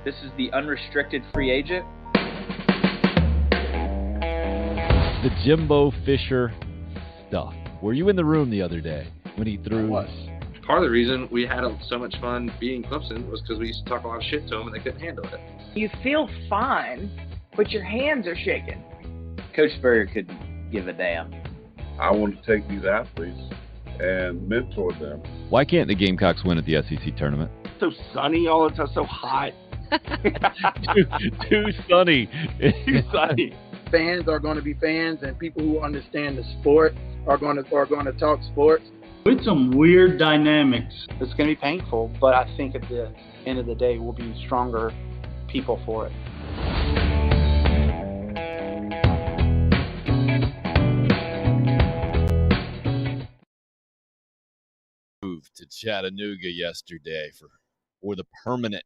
This is the unrestricted free agent. The Jimbo Fisher stuff. Were you in the room the other day when he threw? I was. Part of the reason we had so much fun beating Clemson was because we used to talk a lot of shit to them and they couldn't handle it. You feel fine, but your hands are shaking. Coach Spurrier couldn't give a damn. I want to take these athletes and mentor them. Why can't the Gamecocks win at the SEC tournament? So sunny all the time, so hot. Too sunny. Too sunny. Fans are going to be fans, and people who understand the sport are going to talk sports. With some weird dynamics. It's going to be painful, but I think at the end of the day, we'll be stronger people for it. Moved to Chattanooga yesterday for the permanent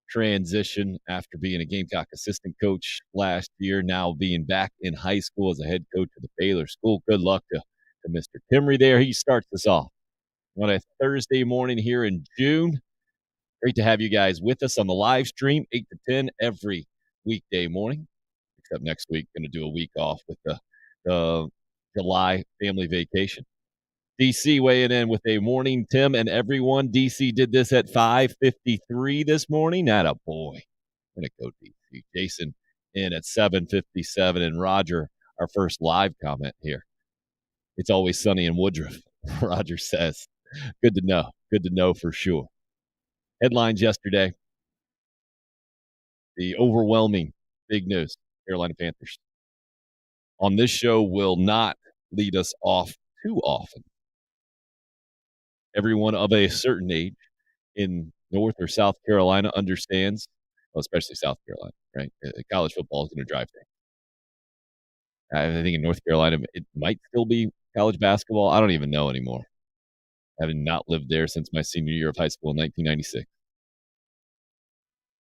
transition after being a Gamecock assistant coach last year, now being back in high school as a head coach of the Baylor School. Good luck to Mr. Timry there. He starts us off on a Thursday morning here in June. Great to have you guys with us on the live stream, 8 to 10 every weekday morning, except next week, going to do a week off with the July family vacation. DC weighing in with a morning, Tim and everyone. DC did this at 5:53 this morning. Atta boy. Gonna go DC. Jason in at 7:57, and Roger, our first live comment here. It's always sunny in Woodruff, Roger says. Good to know. Good to know for sure. Headlines yesterday. The overwhelming big news, Carolina Panthers. On this show will not lead us off too often. Everyone of a certain age in North or South Carolina understands, well, especially South Carolina, right? College football is going to drive things. I think in North Carolina, it might still be college basketball. I don't even know anymore, having not lived there since my senior year of high school in 1996.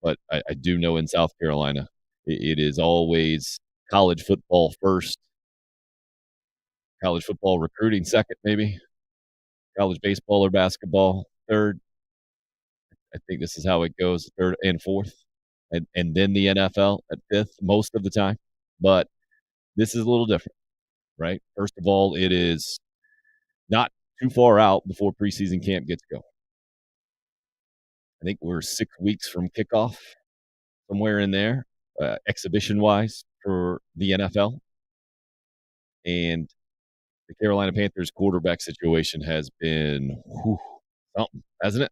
But I do know in South Carolina, it is always college football first, college football recruiting second, maybe. College baseball or basketball third. I think this is how it goes, third and fourth. And then the NFL at fifth most of the time. But this is a little different, right? First of all, it is not too far out before preseason camp gets going. I think we're 6 weeks from kickoff, somewhere in there, exhibition-wise for the NFL. And the Carolina Panthers quarterback situation has been something, hasn't it?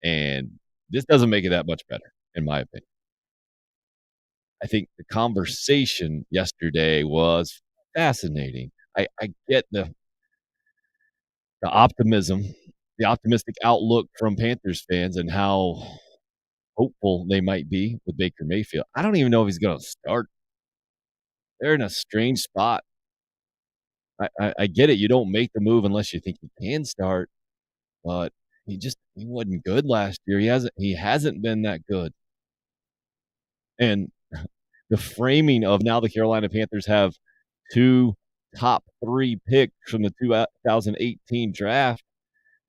And this doesn't make it that much better, in my opinion. I think the conversation yesterday was fascinating. I get the optimism, the optimistic outlook from Panthers fans and how hopeful they might be with Baker Mayfield. I don't even know if he's going to start. They're in a strange spot. I get it. You don't make the move unless you think he can start, but he wasn't good last year. He hasn't been that good. And the framing of now the Carolina Panthers have 2 top 3 picks from the 2018 draft,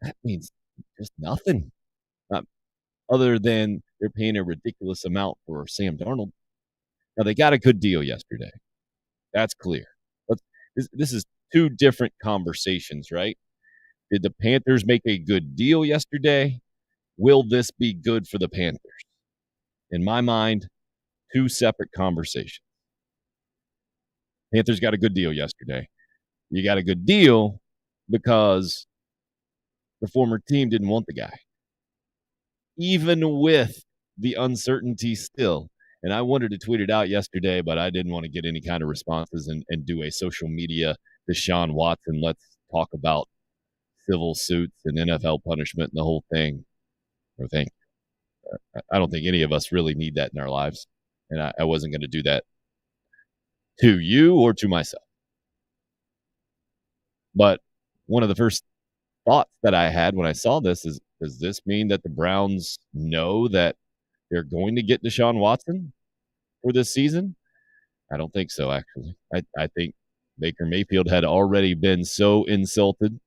that means just nothing. Other than they're paying a ridiculous amount for Sam Darnold. Now, they got a good deal yesterday. That's clear. But this is 2 different conversations, right? Did the Panthers make a good deal yesterday? Will this be good for the Panthers? In my mind, 2 separate conversations. Panthers got a good deal yesterday. You got a good deal because the former team didn't want the guy, even with the uncertainty still. And I wanted to tweet it out yesterday, but I didn't want to get any kind of responses and do a social media Deshaun Watson, let's talk about civil suits and NFL punishment and the whole thing. I don't think any of us really need that in our lives. And I wasn't going to do that to you or to myself. But one of the first thoughts that I had when I saw this is, does this mean that the Browns know that they're going to get Deshaun Watson for this season? I don't think so, actually. I think Baker Mayfield had already been so insulted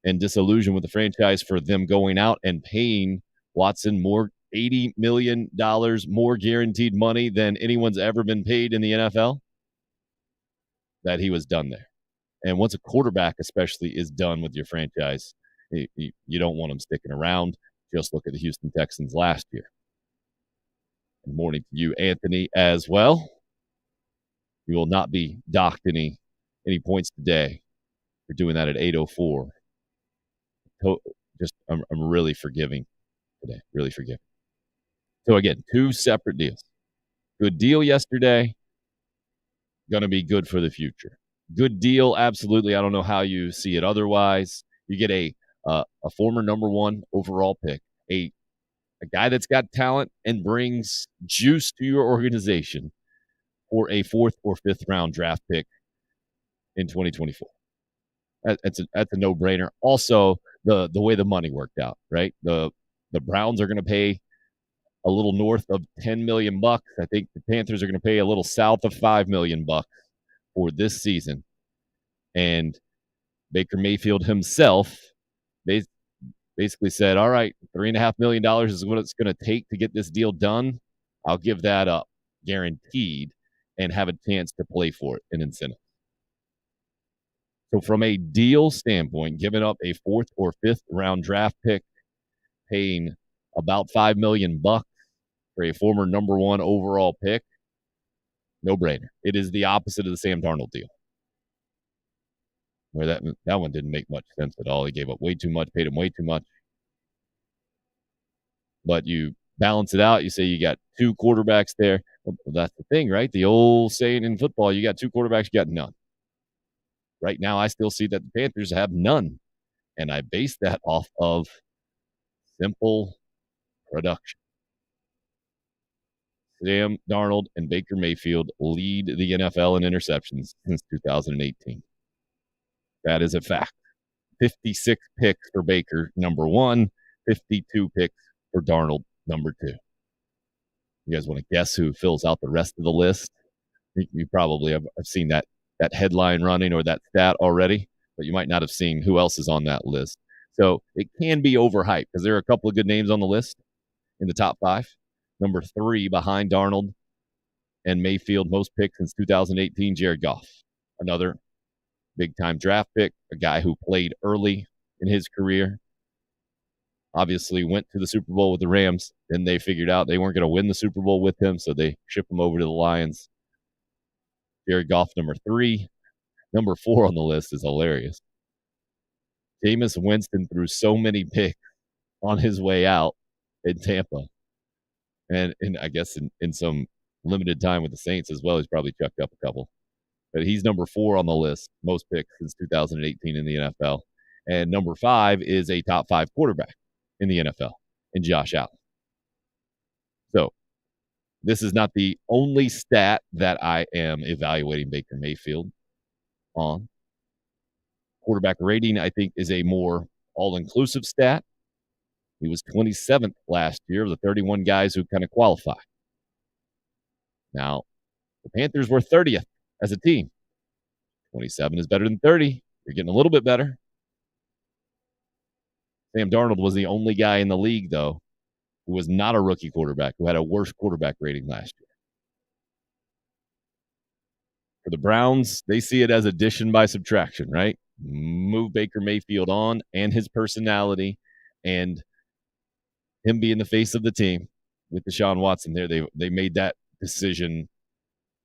and disillusioned with the franchise for them going out and paying Watson more $80 million more guaranteed money than anyone's ever been paid in the NFL, that he was done there. And once a quarterback especially is done with your franchise, you don't want him sticking around. Just look at the Houston Texans last year. Good morning to you, Anthony, as well. You will not be docked any points today for doing that at 8:04. I'm really forgiving today, really forgiving. So again, 2 separate deals. Good deal yesterday, going to be good for the future. Good deal, absolutely. I don't know how you see it otherwise. You get a former number 1 overall pick, a guy that's got talent and brings juice to your organization for a 4th or 5th round draft pick in 2024. That's a no-brainer. Also, the way the money worked out, right? The Browns are going to pay a little north of $10 million. I think the Panthers are going to pay a little south of $5 million for this season. And Baker Mayfield himself basically said, all right, $3.5 million is what it's going to take to get this deal done. I'll give that up, guaranteed, and have a chance to play for it in incentive. So from a deal standpoint, giving up a 4th or 5th round draft pick, paying about $5 million for a former number 1 overall pick, no-brainer. It is the opposite of the Sam Darnold deal, where that one didn't make much sense at all. He gave up way too much, paid him way too much. But you balance it out. You say you got 2 quarterbacks there. Well, that's the thing, right? The old saying in football, you got 2 quarterbacks, you got none. Right now, I still see that the Panthers have none. And I base that off of simple production. Sam Darnold and Baker Mayfield lead the NFL in interceptions since 2018. That is a fact. 56 picks for Baker, number 1. 52 picks for Darnold, number 2. You guys want to guess who fills out the rest of the list? You probably have seen that headline running or that stat already, but you might not have seen who else is on that list. So it can be overhyped because there are a couple of good names on the list in the top 5. Number 3 behind Darnold and Mayfield, most picks since 2018, Jared Goff. Another big-time draft pick, a guy who played early in his career. Obviously went to the Super Bowl with the Rams. Then they figured out they weren't going to win the Super Bowl with him, so they shipped him over to the Lions. Jared Goff, number 3. Number 4 on the list is hilarious. Jameis Winston threw so many picks on his way out in Tampa. And I guess in some limited time with the Saints as well, he's probably chucked up a couple. But he's number 4 on the list, most picks since 2018 in the NFL. And number 5 is a top 5 quarterback in the NFL, in Josh Allen. So this is not the only stat that I am evaluating Baker Mayfield on. Quarterback rating, I think, is a more all-inclusive stat. He was 27th last year of the 31 guys who kind of qualify. Now, the Panthers were 30th as a team. 27 is better than 30. You're getting a little bit better. Sam Darnold was the only guy in the league, though, who was not a rookie quarterback, who had a worse quarterback rating last year. For the Browns, they see it as addition by subtraction, right? Move Baker Mayfield on and his personality and him being the face of the team with Deshaun Watson there. They made that decision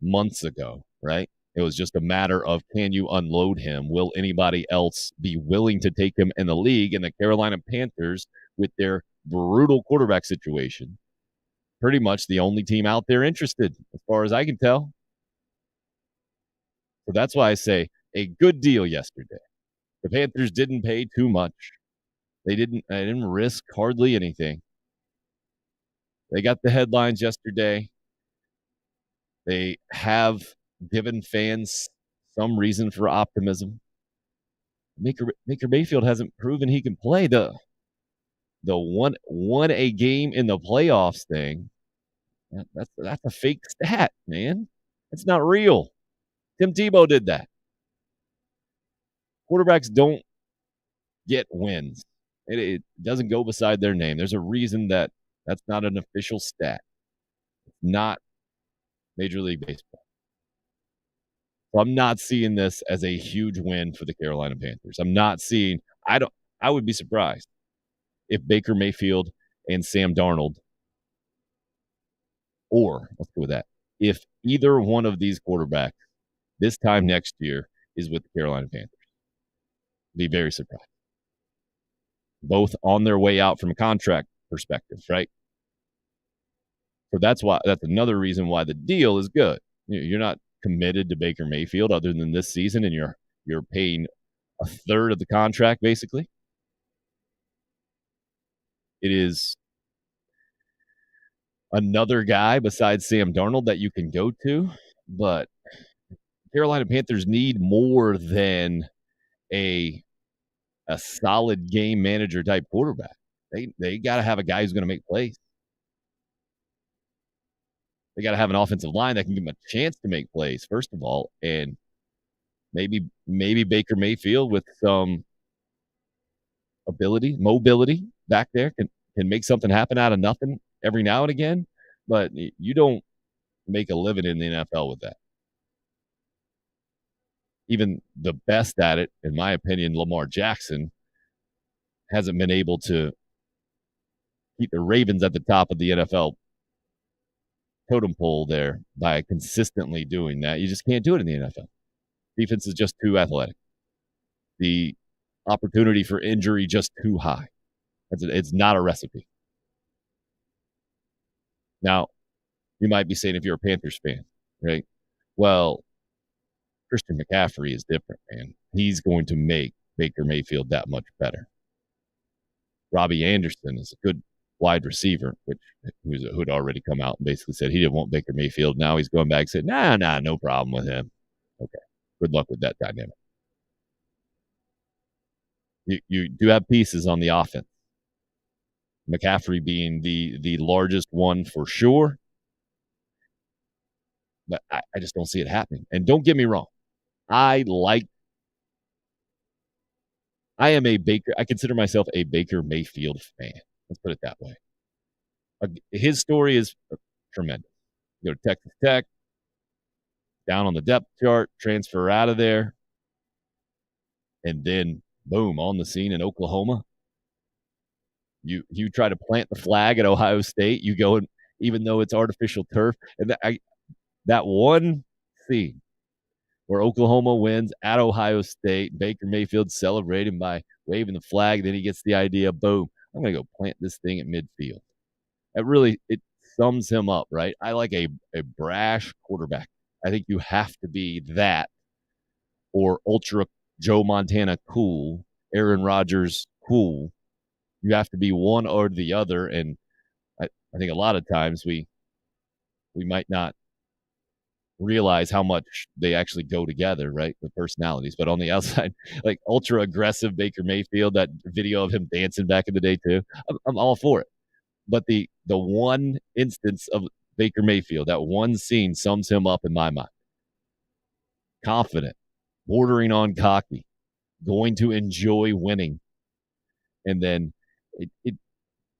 months ago, right? It was just a matter of, can you unload him? Will anybody else be willing to take him in the league? And the Carolina Panthers, with their brutal quarterback situation, pretty much the only team out there interested, as far as I can tell. So that's why I say a good deal yesterday. The Panthers didn't pay too much. They didn't risk hardly anything. They got the headlines yesterday. They have given fans some reason for optimism. Baker Mayfield hasn't proven he can play. The won a game in the playoffs thing. That's a fake stat, man. It's not real. Tim Tebow did that. Quarterbacks don't get wins. It doesn't go beside their name. There's a reason that That's not an official stat. It's not Major League Baseball. So I'm not seeing this as a huge win for the Carolina Panthers. I'm not seeing I would be surprised if Baker Mayfield and Sam Darnold, or let's go with that, if either one of these quarterbacks this time next year is with the Carolina Panthers. Be very surprised. Both on their way out from a contract perspective, right? So that's another reason why the deal is good. You're not committed to Baker Mayfield other than this season, and you're paying a third of the contract basically. It is another guy besides Sam Darnold that you can go to, but Carolina Panthers need more than a solid game manager type quarterback. They got to have a guy who's going to make plays. They got to have an offensive line that can give them a chance to make plays, first of all, and maybe Baker Mayfield with some mobility back there can make something happen out of nothing every now and again, but you don't make a living in the NFL with that. Even the best at it, in my opinion, Lamar Jackson, hasn't been able to keep the Ravens at the top of the NFL totem pole there by consistently doing that. You just can't do it in the NFL. Defense is just too athletic. The opportunity for injury just too high. It's not a recipe. Now, you might be saying if you're a Panthers fan, right? Well, Christian McCaffrey is different, man. He's going to make Baker Mayfield that much better. Robbie Anderson is a good wide receiver, who'd already come out and basically said he didn't want Baker Mayfield. Now he's going back and said, nah, no problem with him. Okay, good luck with that dynamic. You do have pieces on the offense. McCaffrey being the largest one for sure. But I just don't see it happening. And don't get me wrong. I consider myself a Baker Mayfield fan. Let's put it that way. His story is tremendous. You go to Texas Tech, down on the depth chart, transfer out of there, and then boom, on the scene in Oklahoma. You try to plant the flag at Ohio State. You go, even though it's artificial turf, and that one scene where Oklahoma wins at Ohio State, Baker Mayfield celebrating by waving the flag. Then he gets the idea, boom, I'm going to go plant this thing at midfield. It sums him up, right? I like a brash quarterback. I think you have to be that or ultra Joe Montana cool, Aaron Rodgers cool. You have to be one or the other. And I think a lot of times we might not realize how much they actually go together, right? The personalities. But on the outside, like ultra aggressive Baker Mayfield, that video of him dancing back in the day too, I'm all for it. But the one instance of Baker Mayfield, that one scene sums him up in my mind. Confident, bordering on cocky, going to enjoy winning. And then it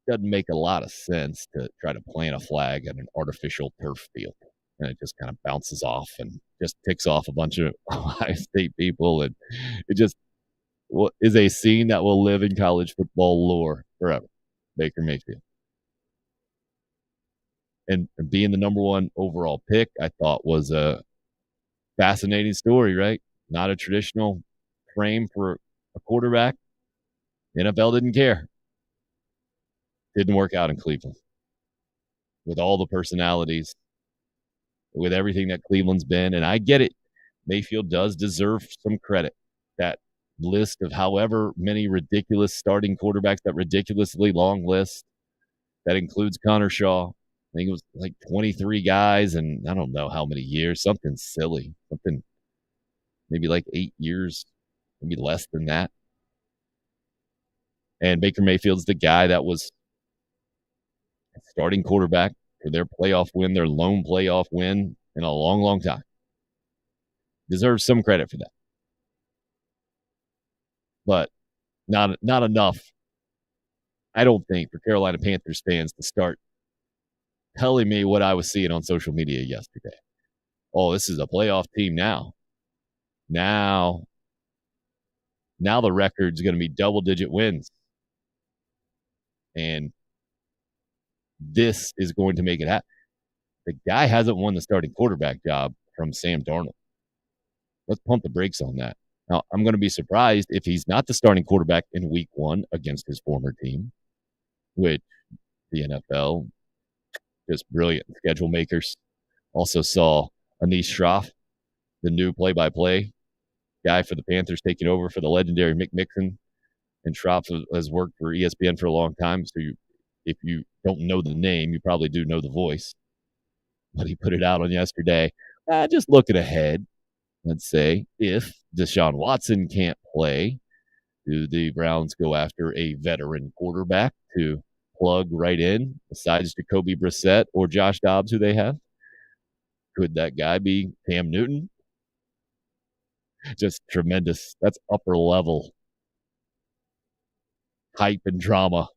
doesn't make a lot of sense to try to plant a flag at an artificial turf field. And it just kind of bounces off and just ticks off a bunch of Ohio State people. And it just is a scene that will live in college football lore forever. Baker Mayfield. And being the number one overall pick, I thought was a fascinating story, right? Not a traditional frame for a quarterback. The NFL didn't care. Didn't work out in Cleveland. With all the personalities, with everything that Cleveland's been, and I get it. Mayfield does deserve some credit. That list of however many ridiculous starting quarterbacks, that ridiculously long list that includes Connor Shaw. I think it was like 23 guys, and I don't know how many years, something silly, something maybe like 8 years, maybe less than that. And Baker Mayfield's the guy that was starting quarterback for their playoff win, their lone playoff win in a long, long time. Deserves some credit for that. But not enough I don't think for Carolina Panthers fans to start telling me what I was seeing on social media yesterday. Oh, this is a playoff team now. Now the record's going to be double-digit wins. And this is going to make it happen. The guy hasn't won the starting quarterback job from Sam Darnold. Let's pump the brakes on that. Now, I'm going to be surprised if he's not the starting quarterback in week 1 against his former team, which the NFL, just brilliant schedule makers. Also saw Anish Shroff, the new play-by-play guy for the Panthers, taking over for the legendary Mick Mixon. And Shroff has worked for ESPN for a long time, so if you don't know the name, you probably do know the voice. But he put it out on yesterday. Just looking ahead, let's say, if Deshaun Watson can't play, do the Browns go after a veteran quarterback to plug right in besides Jacoby Brissett or Josh Dobbs, who they have? Could that guy be Cam Newton? Just tremendous. That's upper level hype and drama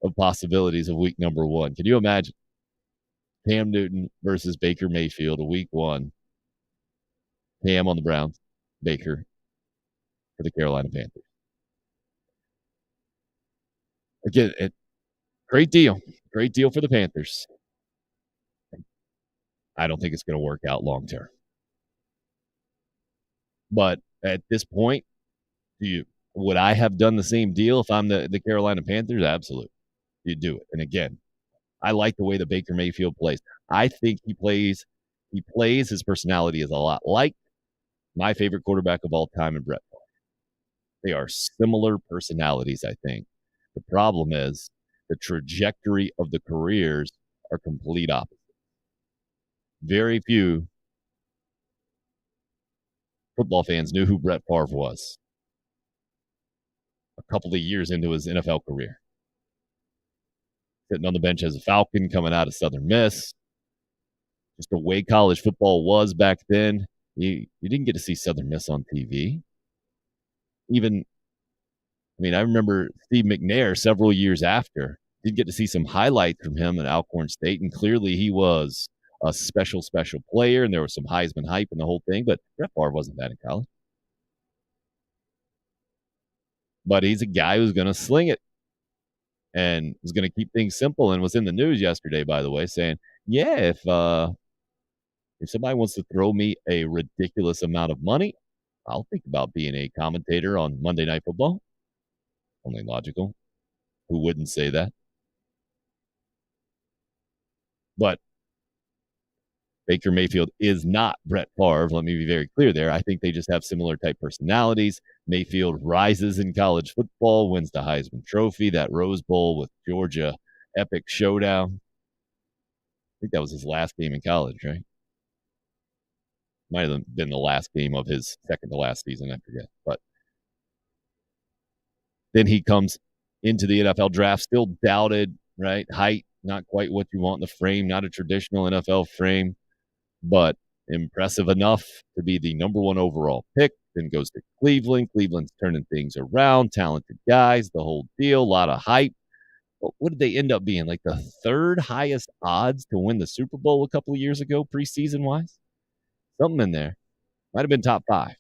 of possibilities of week number 1. Can you imagine Cam Newton versus Baker Mayfield week 1? Cam on the Browns, Baker for the Carolina Panthers. Again, great deal. Great deal for the Panthers. I don't think it's going to work out long term. But at this point, would I have done the same deal if I'm the Carolina Panthers? Absolutely. You do it. And again, I like the way that Baker Mayfield plays. I think he plays, his personality is a lot like my favorite quarterback of all time in Brett Favre. They are similar personalities, I think. The problem is the trajectory of the careers are complete opposites. Very few football fans knew who Brett Favre was a couple of years into his NFL career. Sitting on the bench as a Falcon coming out of Southern Miss. Just the way college football was back then. You didn't get to see Southern Miss on TV. I remember Steve McNair several years after. Did get to see some highlights from him at Alcorn State, and clearly he was a special player, and there was some Heisman hype and the whole thing, but Brett Favre wasn't that in college. But he's a guy who's going to sling it and was going to keep things simple, and was in the news yesterday, by the way, saying, yeah, if somebody wants to throw me a ridiculous amount of money, I'll think about being a commentator on Monday Night Football. Only logical. Who wouldn't say that? But Baker Mayfield is not Brett Favre. Let me be very clear there. I think they just have similar type personalities. Mayfield rises in college football, wins the Heisman Trophy, that Rose Bowl with Georgia, epic showdown. I think that was his last game in college, right? Might have been the last game of his second to last season, I forget. But then he comes into the NFL draft, still doubted, right? Height, not quite what you want in the frame, not a traditional NFL frame, but impressive enough to be the number 1 overall pick. Then goes to Cleveland. Cleveland's turning things around, talented guys, the whole deal, a lot of hype. But what did they end up being? Like the 3rd highest odds to win the Super Bowl a couple of years ago, preseason-wise? Something in there. Might have been top 5.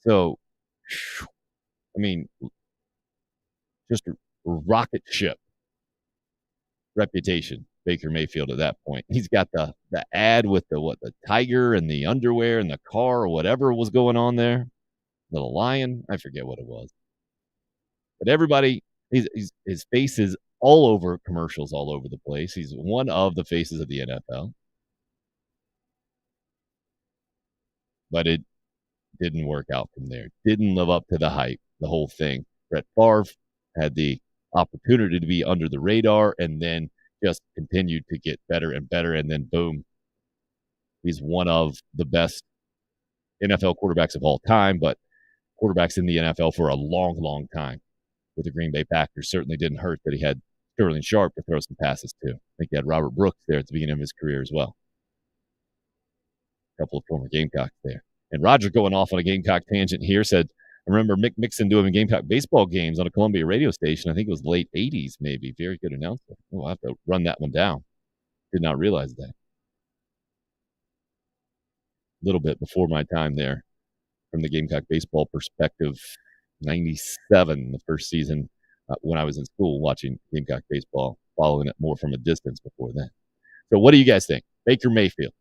So, just a rocket ship reputation, Baker Mayfield at that point. He's got the ad with the tiger and the underwear and the car or whatever was going on there. Little lion. I forget what it was. But everybody, his face is all over commercials all over the place. He's one of the faces of the NFL. But it didn't work out from there. Didn't live up to the hype, the whole thing. Brett Favre had the opportunity to be under the radar and then just continued to get better and better. And then, boom, he's one of the best NFL quarterbacks of all time, but quarterbacks in the NFL for a long, long time with the Green Bay Packers. Certainly didn't hurt that he had Sterling Sharp to throw some passes to. I think he had Robert Brooks there at the beginning of his career as well. A couple of former Gamecocks there. And Roger, going off on a Gamecock tangent here, said, remember Mick Mixon doing Gamecock baseball games on a Columbia radio station. I think it was late 80s, maybe. Very good announcer. Oh, I'll have to run that one down. Did not realize that. A little bit before my time there from the Gamecock baseball perspective. 97, the first season when I was in school watching Gamecock baseball, following it more from a distance before then. So what do you guys think? Baker Mayfield.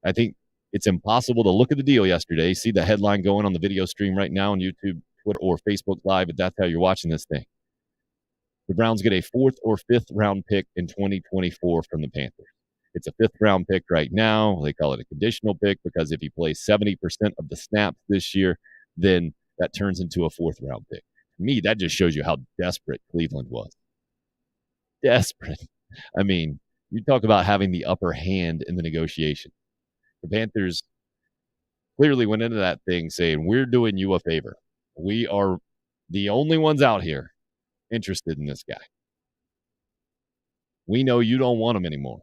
I think it's impossible to look at the deal yesterday, see the headline going on the video stream right now on YouTube, Twitter, or Facebook Live, if that's how you're watching this thing. The Browns get a 4th or 5th round pick in 2024 from the Panthers. It's a 5th round pick right now. They call it a conditional pick because if he plays 70% of the snaps this year, then that turns into a 4th round pick. To me, that just shows you how desperate Cleveland was. Desperate. I mean, you talk about having the upper hand in the negotiation. The Panthers clearly went into that thing saying, we're doing you a favor. We are the only ones out here interested in this guy. We know you don't want him anymore.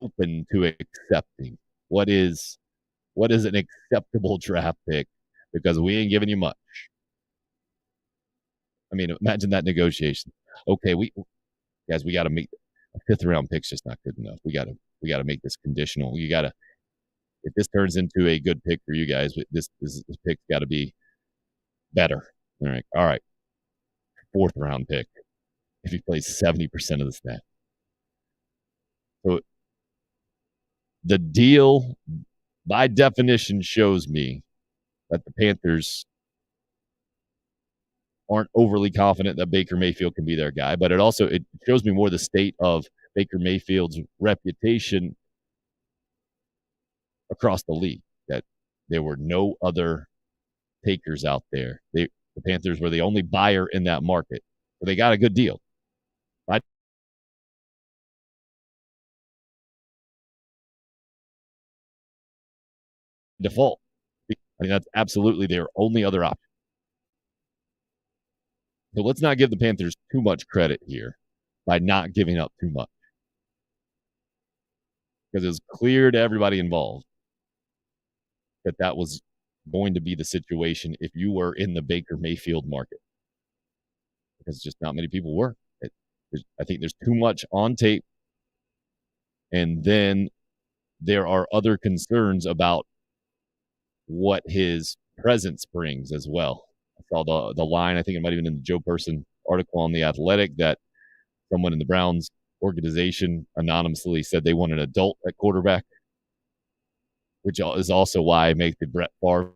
Open to accepting what is an acceptable draft pick because we ain't giving you much. I mean, imagine that negotiation. Okay, we got to make a 5th round pick's just not good enough. We got to make this conditional. If this turns into a good pick for you guys, this pick's got to be better. All right. 4th round pick if he plays 70% of the snap. So the deal, by definition, shows me that the Panthers aren't overly confident that Baker Mayfield can be their guy, but it shows me more the state of Baker Mayfield's reputation across the league, that there were no other takers out there. The Panthers were the only buyer in that market, so they got a good deal. By default, I mean, that's absolutely their only other option. So let's not give the Panthers too much credit here by not giving up too much, because it was clear to everybody involved that was going to be the situation if you were in the Baker Mayfield market, because just not many people were. I think there's too much on tape, and then there are other concerns about what his presence brings as well. I saw the line, I think it might have been in the Joe Person article on The Athletic, that someone in the Browns organization anonymously said they want an adult at quarterback, which is also why I make the Brett Favre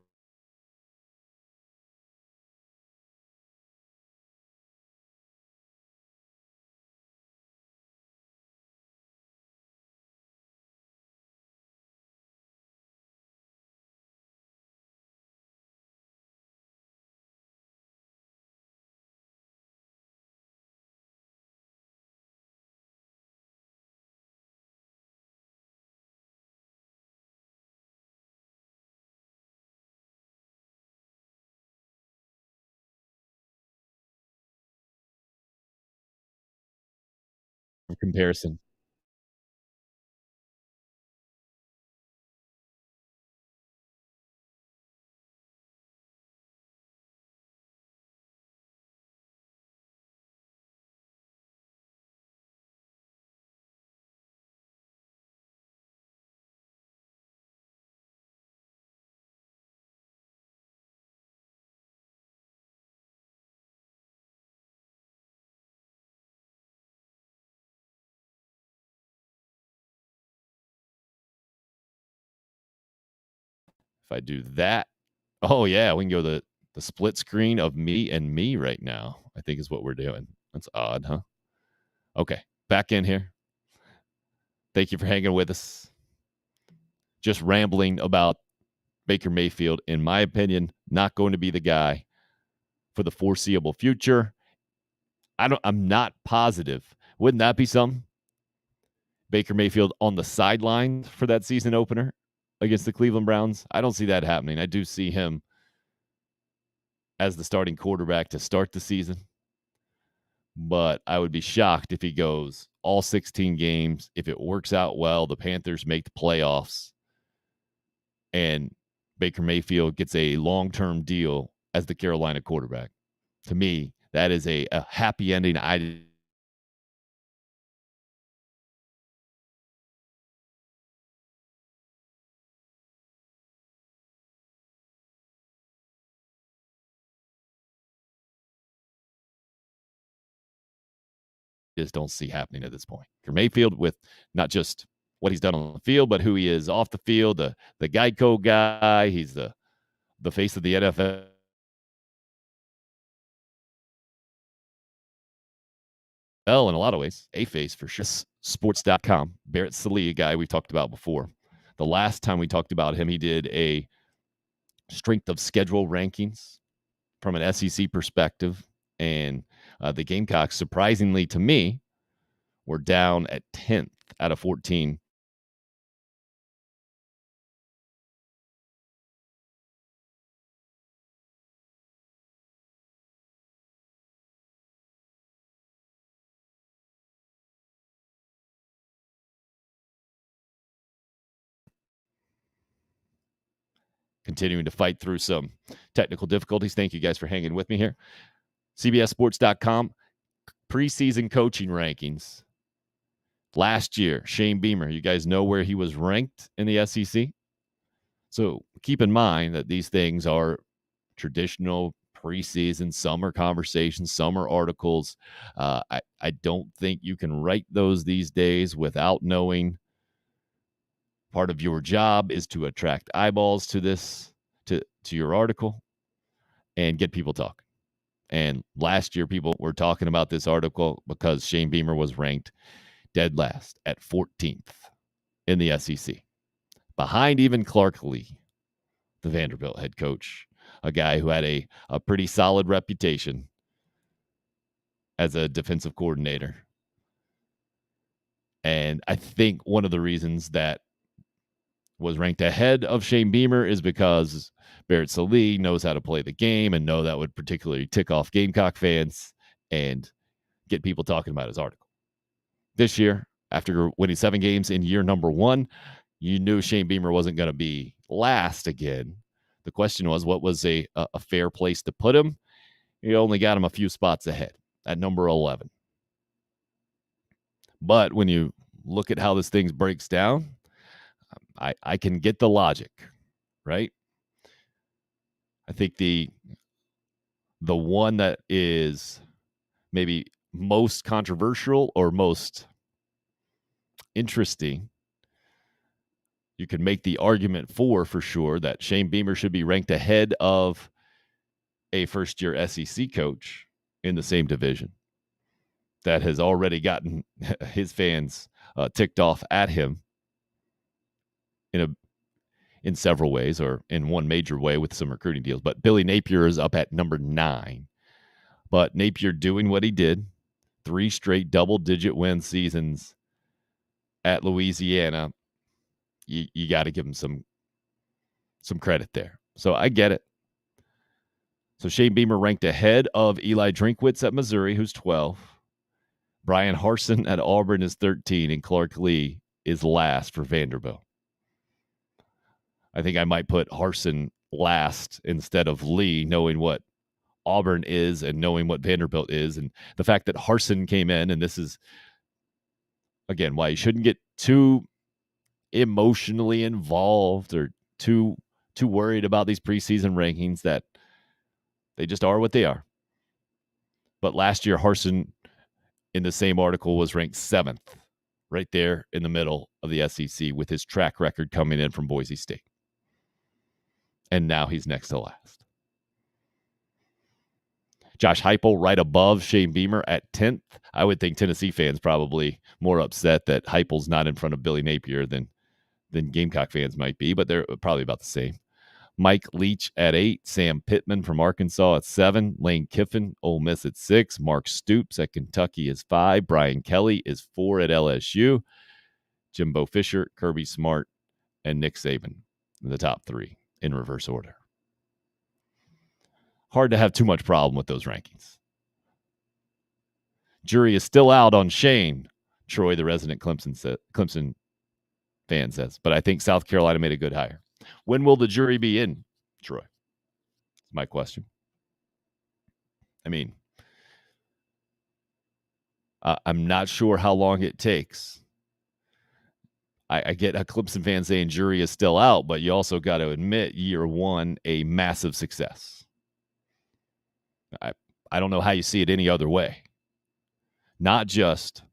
comparison. If I do that, oh yeah, we can go the split screen of me and me right now, I think is what we're doing. That's odd, huh? Okay, back in here. Thank you for hanging with us. Just rambling about Baker Mayfield, in my opinion, not going to be the guy for the foreseeable future. I'm not positive. Wouldn't that be something? Baker Mayfield on the sidelines for that season opener against the Cleveland Browns. I don't see that happening. I do see him as the starting quarterback to start the season, but I would be shocked if he goes all 16 games. If it works out well, the Panthers make the playoffs, and Baker Mayfield gets a long-term deal as the Carolina quarterback. To me, that is a happy ending. I just don't see happening at this point. Baker Mayfield, with not just what he's done on the field, but who he is off the field, the Geico guy. He's the face of the NFL. In a lot of ways, a face for sure. Sports.com, Barrett Sallee, a guy we talked about before. The last time we talked about him, he did a strength of schedule rankings from an SEC perspective. And the Gamecocks, surprisingly to me, were down at 10th out of 14. Continuing to fight through some technical difficulties. Thank you guys for hanging with me here. CBSSports.com, preseason coaching rankings. Last year, Shane Beamer, you guys know where he was ranked in the SEC? So keep in mind that these things are traditional preseason. Some are conversations, some are articles. I don't think you can write those these days without knowing. Part of your job is to attract eyeballs to this, to your article, and get people talking. And last year, people were talking about this article because Shane Beamer was ranked dead last at 14th in the SEC, behind even Clark Lee, the Vanderbilt head coach, a guy who had a pretty solid reputation as a defensive coordinator. And I think one of the reasons that was ranked ahead of Shane Beamer is because Barrett Sallee knows how to play the game and know that would particularly tick off Gamecock fans and get people talking about his article. This year, after winning 7 games in year number 1, you knew Shane Beamer wasn't going to be last again. The question was, what was a fair place to put him? You only got him a few spots ahead at number 11. But when you look at how this thing breaks down, I can get the logic, right? I think the one that is maybe most controversial or most interesting, you can make the argument for sure that Shane Beamer should be ranked ahead of a first-year SEC coach in the same division that has already gotten his fans ticked off at him in several ways, or in one major way with some recruiting deals. But Billy Napier is up at number 9. But Napier doing what he did, 3 straight double-digit win seasons at Louisiana, you got to give him some credit there. So I get it. So Shane Beamer ranked ahead of Eli Drinkwitz at Missouri, who's 12. Brian Harsin at Auburn is 13, and Clark Lee is last for Vanderbilt. I think I might put Harsin last instead of Lee, knowing what Auburn is and knowing what Vanderbilt is. And the fact that Harsin came in, and this is, again, why you shouldn't get too emotionally involved or too worried about these preseason rankings, that they just are what they are. But last year, Harsin, in the same article, was ranked 7th, right there in the middle of the SEC with his track record coming in from Boise State. And now he's next to last. Josh Heupel right above Shane Beamer at 10th. I would think Tennessee fans probably more upset that Heupel's not in front of Billy Napier than Gamecock fans might be, but they're probably about the same. Mike Leach at 8. Sam Pittman from Arkansas at 7. Lane Kiffin, Ole Miss at 6. Mark Stoops at Kentucky is 5. Brian Kelly is 4 at LSU. Jimbo Fisher, Kirby Smart, and Nick Saban the top 3 in reverse order. Hard to have too much problem with those rankings. Jury is still out on Shane, Troy, the resident Clemson fan says, but I think South Carolina made a good hire. When will the jury be in, Troy? That's my question. I mean, I'm not sure how long it takes. I get a Clemson fan saying jury is still out, but you also got to admit year 1, a massive success. I don't know how you see it any other way. Not just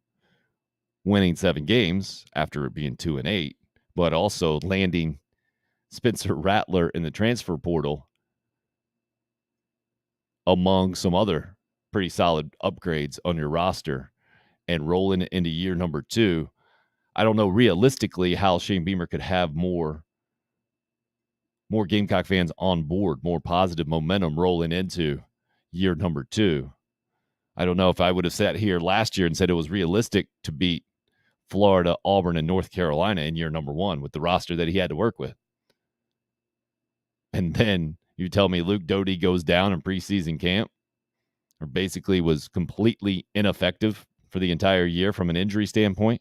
winning 7 games after it being 2-8, but also landing Spencer Rattler in the transfer portal among some other pretty solid upgrades on your roster and rolling it into year number 2. I don't know realistically how Shane Beamer could have more Gamecock fans on board, more positive momentum rolling into year number 2. I don't know if I would have sat here last year and said it was realistic to beat Florida, Auburn, and North Carolina in year number 1 with the roster that he had to work with. And then you tell me Luke Doty goes down in preseason camp, or basically was completely ineffective for the entire year from an injury standpoint.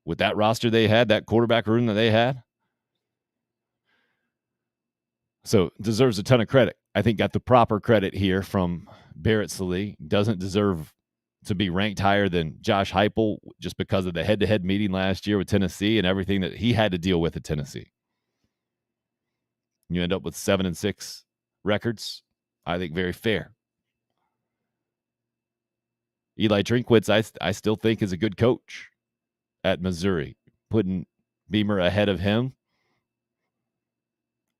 With that roster they had, that quarterback room that they had. So deserves a ton of credit. I think got the proper credit here from Barrett Sallee. Doesn't deserve to be ranked higher than Josh Heupel just because of the head-to-head meeting last year with Tennessee and everything that he had to deal with at Tennessee. You end up with 7-6 records. I think very fair. Eli Drinkwitz, I still think is a good coach at Missouri. Putting Beamer ahead of him,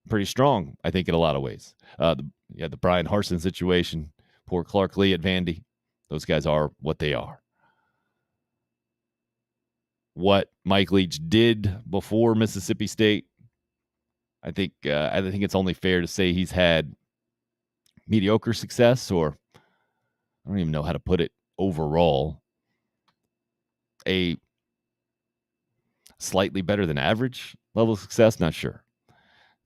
pretty strong, I think, in a lot of ways. The Brian Harsin situation, poor Clark Lee at Vandy. Those guys are what they are. What Mike Leach did before Mississippi State, I think it's only fair to say he's had mediocre success, or I don't even know how to put it, overall. A slightly better than average level of success, not sure.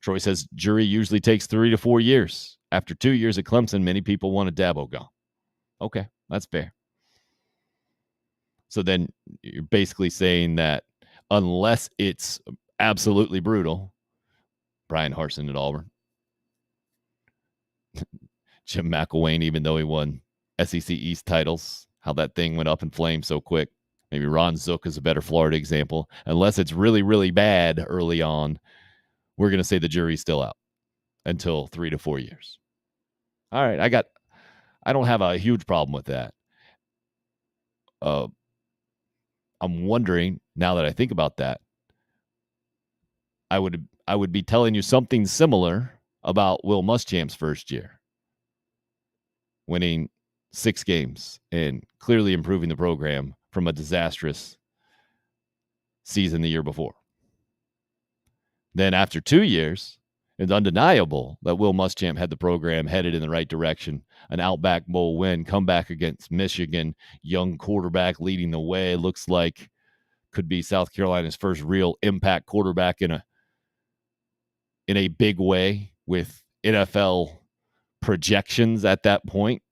Troy says jury usually takes 3 to 4 years. After 2 years at Clemson, many people wanted Dabo gone. Okay, that's fair. So then you're basically saying that unless it's absolutely brutal, Brian Harsin at Auburn, Jim McElwain, even though he won SEC East titles, how that thing went up in flames so quick. Maybe Ron Zook is a better Florida example. Unless it's really, really bad early on, we're going to say the jury's still out until 3 to 4 years. All right, I don't have a huge problem with that. I'm wondering, now that I think about that, I would be telling you something similar about Will Muschamp's first year, winning 6 games and clearly improving the program from a disastrous season the year before. Then after 2 years, it's undeniable that Will Muschamp had the program headed in the right direction. An Outback Bowl win, comeback against Michigan, young quarterback leading the way. Looks like could be South Carolina's first real impact quarterback in a big way with NFL projections at that point.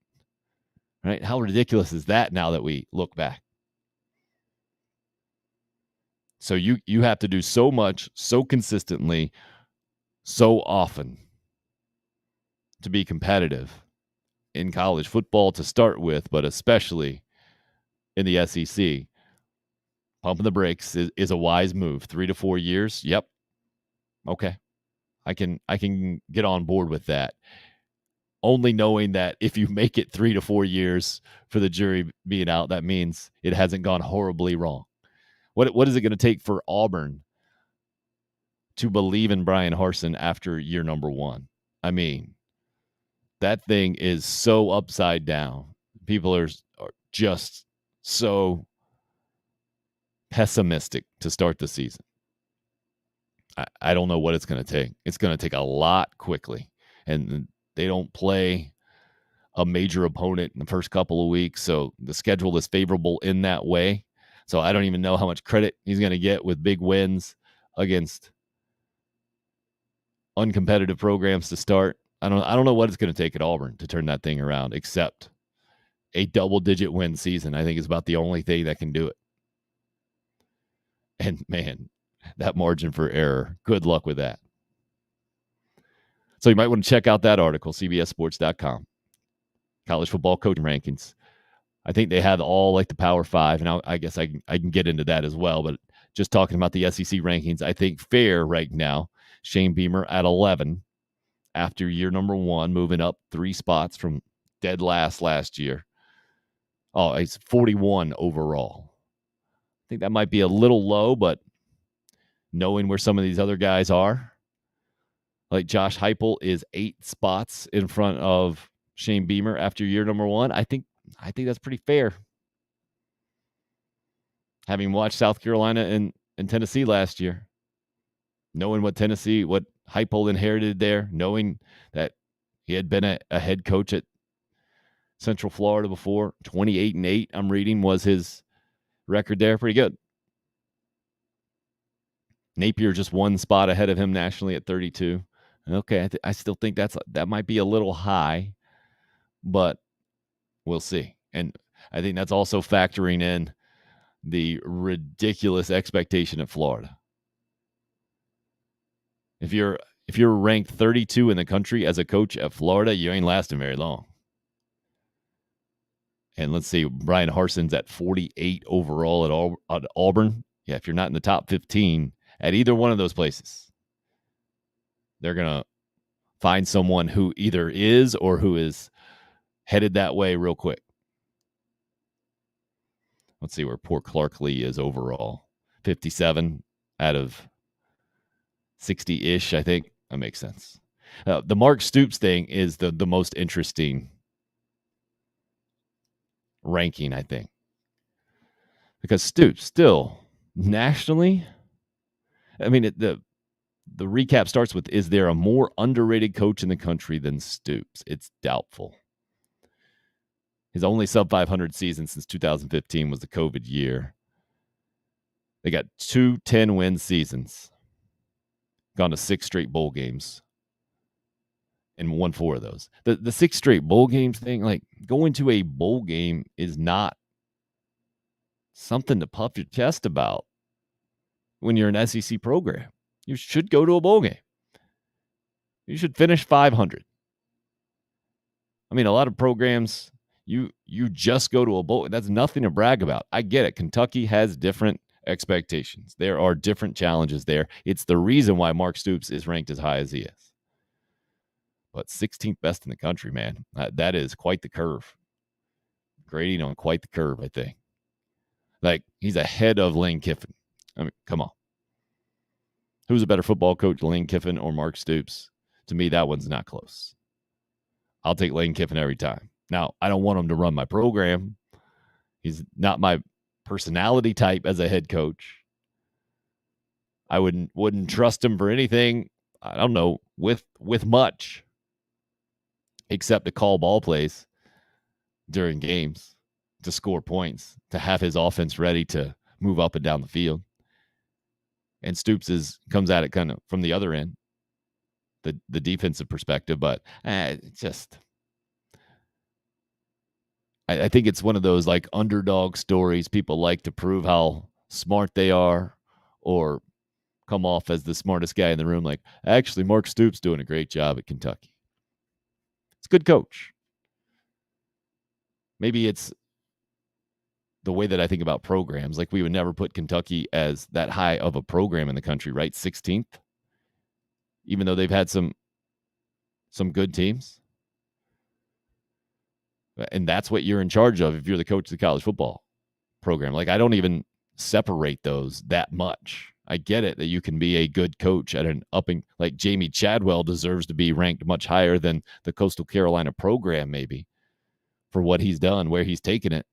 Right? How ridiculous is that now that we look back? So you have to do so much, so consistently, so often to be competitive in college football to start with, but especially in the SEC. Pumping the brakes is a wise move. 3 to 4 years. Yep. Okay. I can get on board with that. Only knowing that if you make it 3 to 4 years for the jury being out, that means it hasn't gone horribly wrong. What is it going to take for Auburn to believe in Brian Harsin after year number 1? I mean, that thing is so upside down. People are just so pessimistic to start the season. I don't know what it's going to take. It's going to take a lot quickly. And they don't play a major opponent in the first couple of weeks, so the schedule is favorable in that way. So I don't even know how much credit he's going to get with big wins against uncompetitive programs to start. I don't know what it's going to take at Auburn to turn that thing around, except a double-digit win season. I think is about the only thing that can do it. And man, that margin for error, good luck with that. So you might want to check out that article, cbssports.com. College football coaching rankings. I think they have all like the Power Five, and I guess I can get into that as well. But just talking about the SEC rankings, I think fair right now, Shane Beamer at 11 after year number 1, moving up 3 spots from dead last year. Oh, he's 41 overall. I think that might be a little low, but knowing where some of these other guys are, like Josh Heupel is 8 spots in front of Shane Beamer after year number 1. I think that's pretty fair. Having watched South Carolina and Tennessee last year, knowing what Heupel inherited there, knowing that he had been a head coach at Central Florida before, 28-8, I'm reading, was his record there. Pretty good. Napier just 1 spot ahead of him nationally at 32. Okay, I still think that might be a little high, but we'll see. And I think that's also factoring in the ridiculous expectation at Florida. If you're ranked 32 in the country as a coach at Florida, you ain't lasting very long. And let's see, Brian Harson's at 48 overall at Auburn. Yeah, if you're not in the top 15 at either one of those places, they're going to find someone who either is or who is headed that way real quick. Let's see where poor Clark Lee is overall. 57 out of 60-ish, I think. That makes sense. The Mark Stoops thing is the most interesting ranking, I think. Because Stoops still, nationally, I mean, the recap starts with, is there a more underrated coach in the country than Stoops? It's doubtful. His only sub-500 season since 2015 was the COVID year. They got 2 10-win seasons. Gone to 6 straight bowl games. And won 4 of those. The 6 straight bowl games thing, like going to a bowl game is not something to puff your chest about when you're an SEC program. You should go to a bowl game. You should finish 500. I mean, a lot of programs, you just go to a bowl. That's nothing to brag about. I get it. Kentucky has different expectations. There are different challenges there. It's the reason why Mark Stoops is ranked as high as he is. But 16th best in the country, man. That is quite the curve. Grading on quite the curve, I think. Like, he's ahead of Lane Kiffin. I mean, come on. Who's a better football coach, Lane Kiffin or Mark Stoops? To me, that one's not close. I'll take Lane Kiffin every time. Now, I don't want him to run my program. He's not my personality type as a head coach. I wouldn't trust him for anything, I don't know, with much, except to call ball plays during games, to score points, to have his offense ready to move up and down the field. And Stoops comes at it kind of from the other end, the defensive perspective. But I think it's one of those like underdog stories. People like to prove how smart they are or come off as the smartest guy in the room. Like, actually, Mark Stoops doing a great job at Kentucky. It's a good coach. Maybe it's the way that I think about programs. Like, we would never put Kentucky as that high of a program in the country, right? 16th, even though they've had some good teams. And that's what you're in charge of if you're the coach of the college football program. Like, I don't even separate those that much. I get it that you can be a good coach at an like Jamie Chadwell deserves to be ranked much higher than the Coastal Carolina program, maybe, for what he's done, where he's taken it.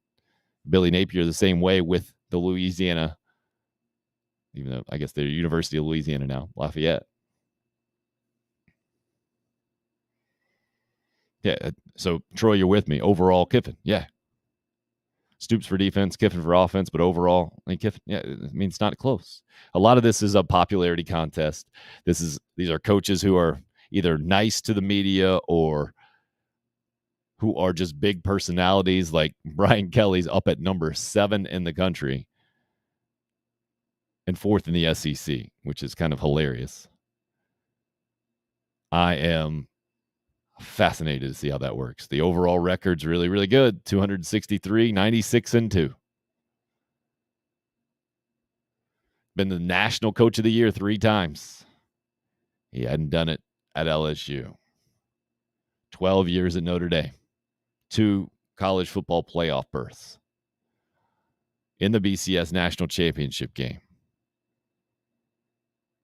Billy Napier the same way with the Louisiana, even though I guess they're University of Louisiana now, Lafayette. Yeah, so Troy, you're with me. Overall, Kiffin, yeah. Stoops for defense, Kiffin for offense, but overall, Kiffin, it's not close. A lot of this is a popularity contest. These are coaches who are either nice to the media or who are just big personalities, like Brian Kelly's up at number 7 in the country and 4th in the SEC, which is kind of hilarious. I am fascinated to see how that works. The overall record's really, really good. 263, 96-2. Been the national coach of the year 3 times. He hadn't done it at LSU. 12 years at Notre Dame. 2 college football playoff berths. In the BCS national championship game.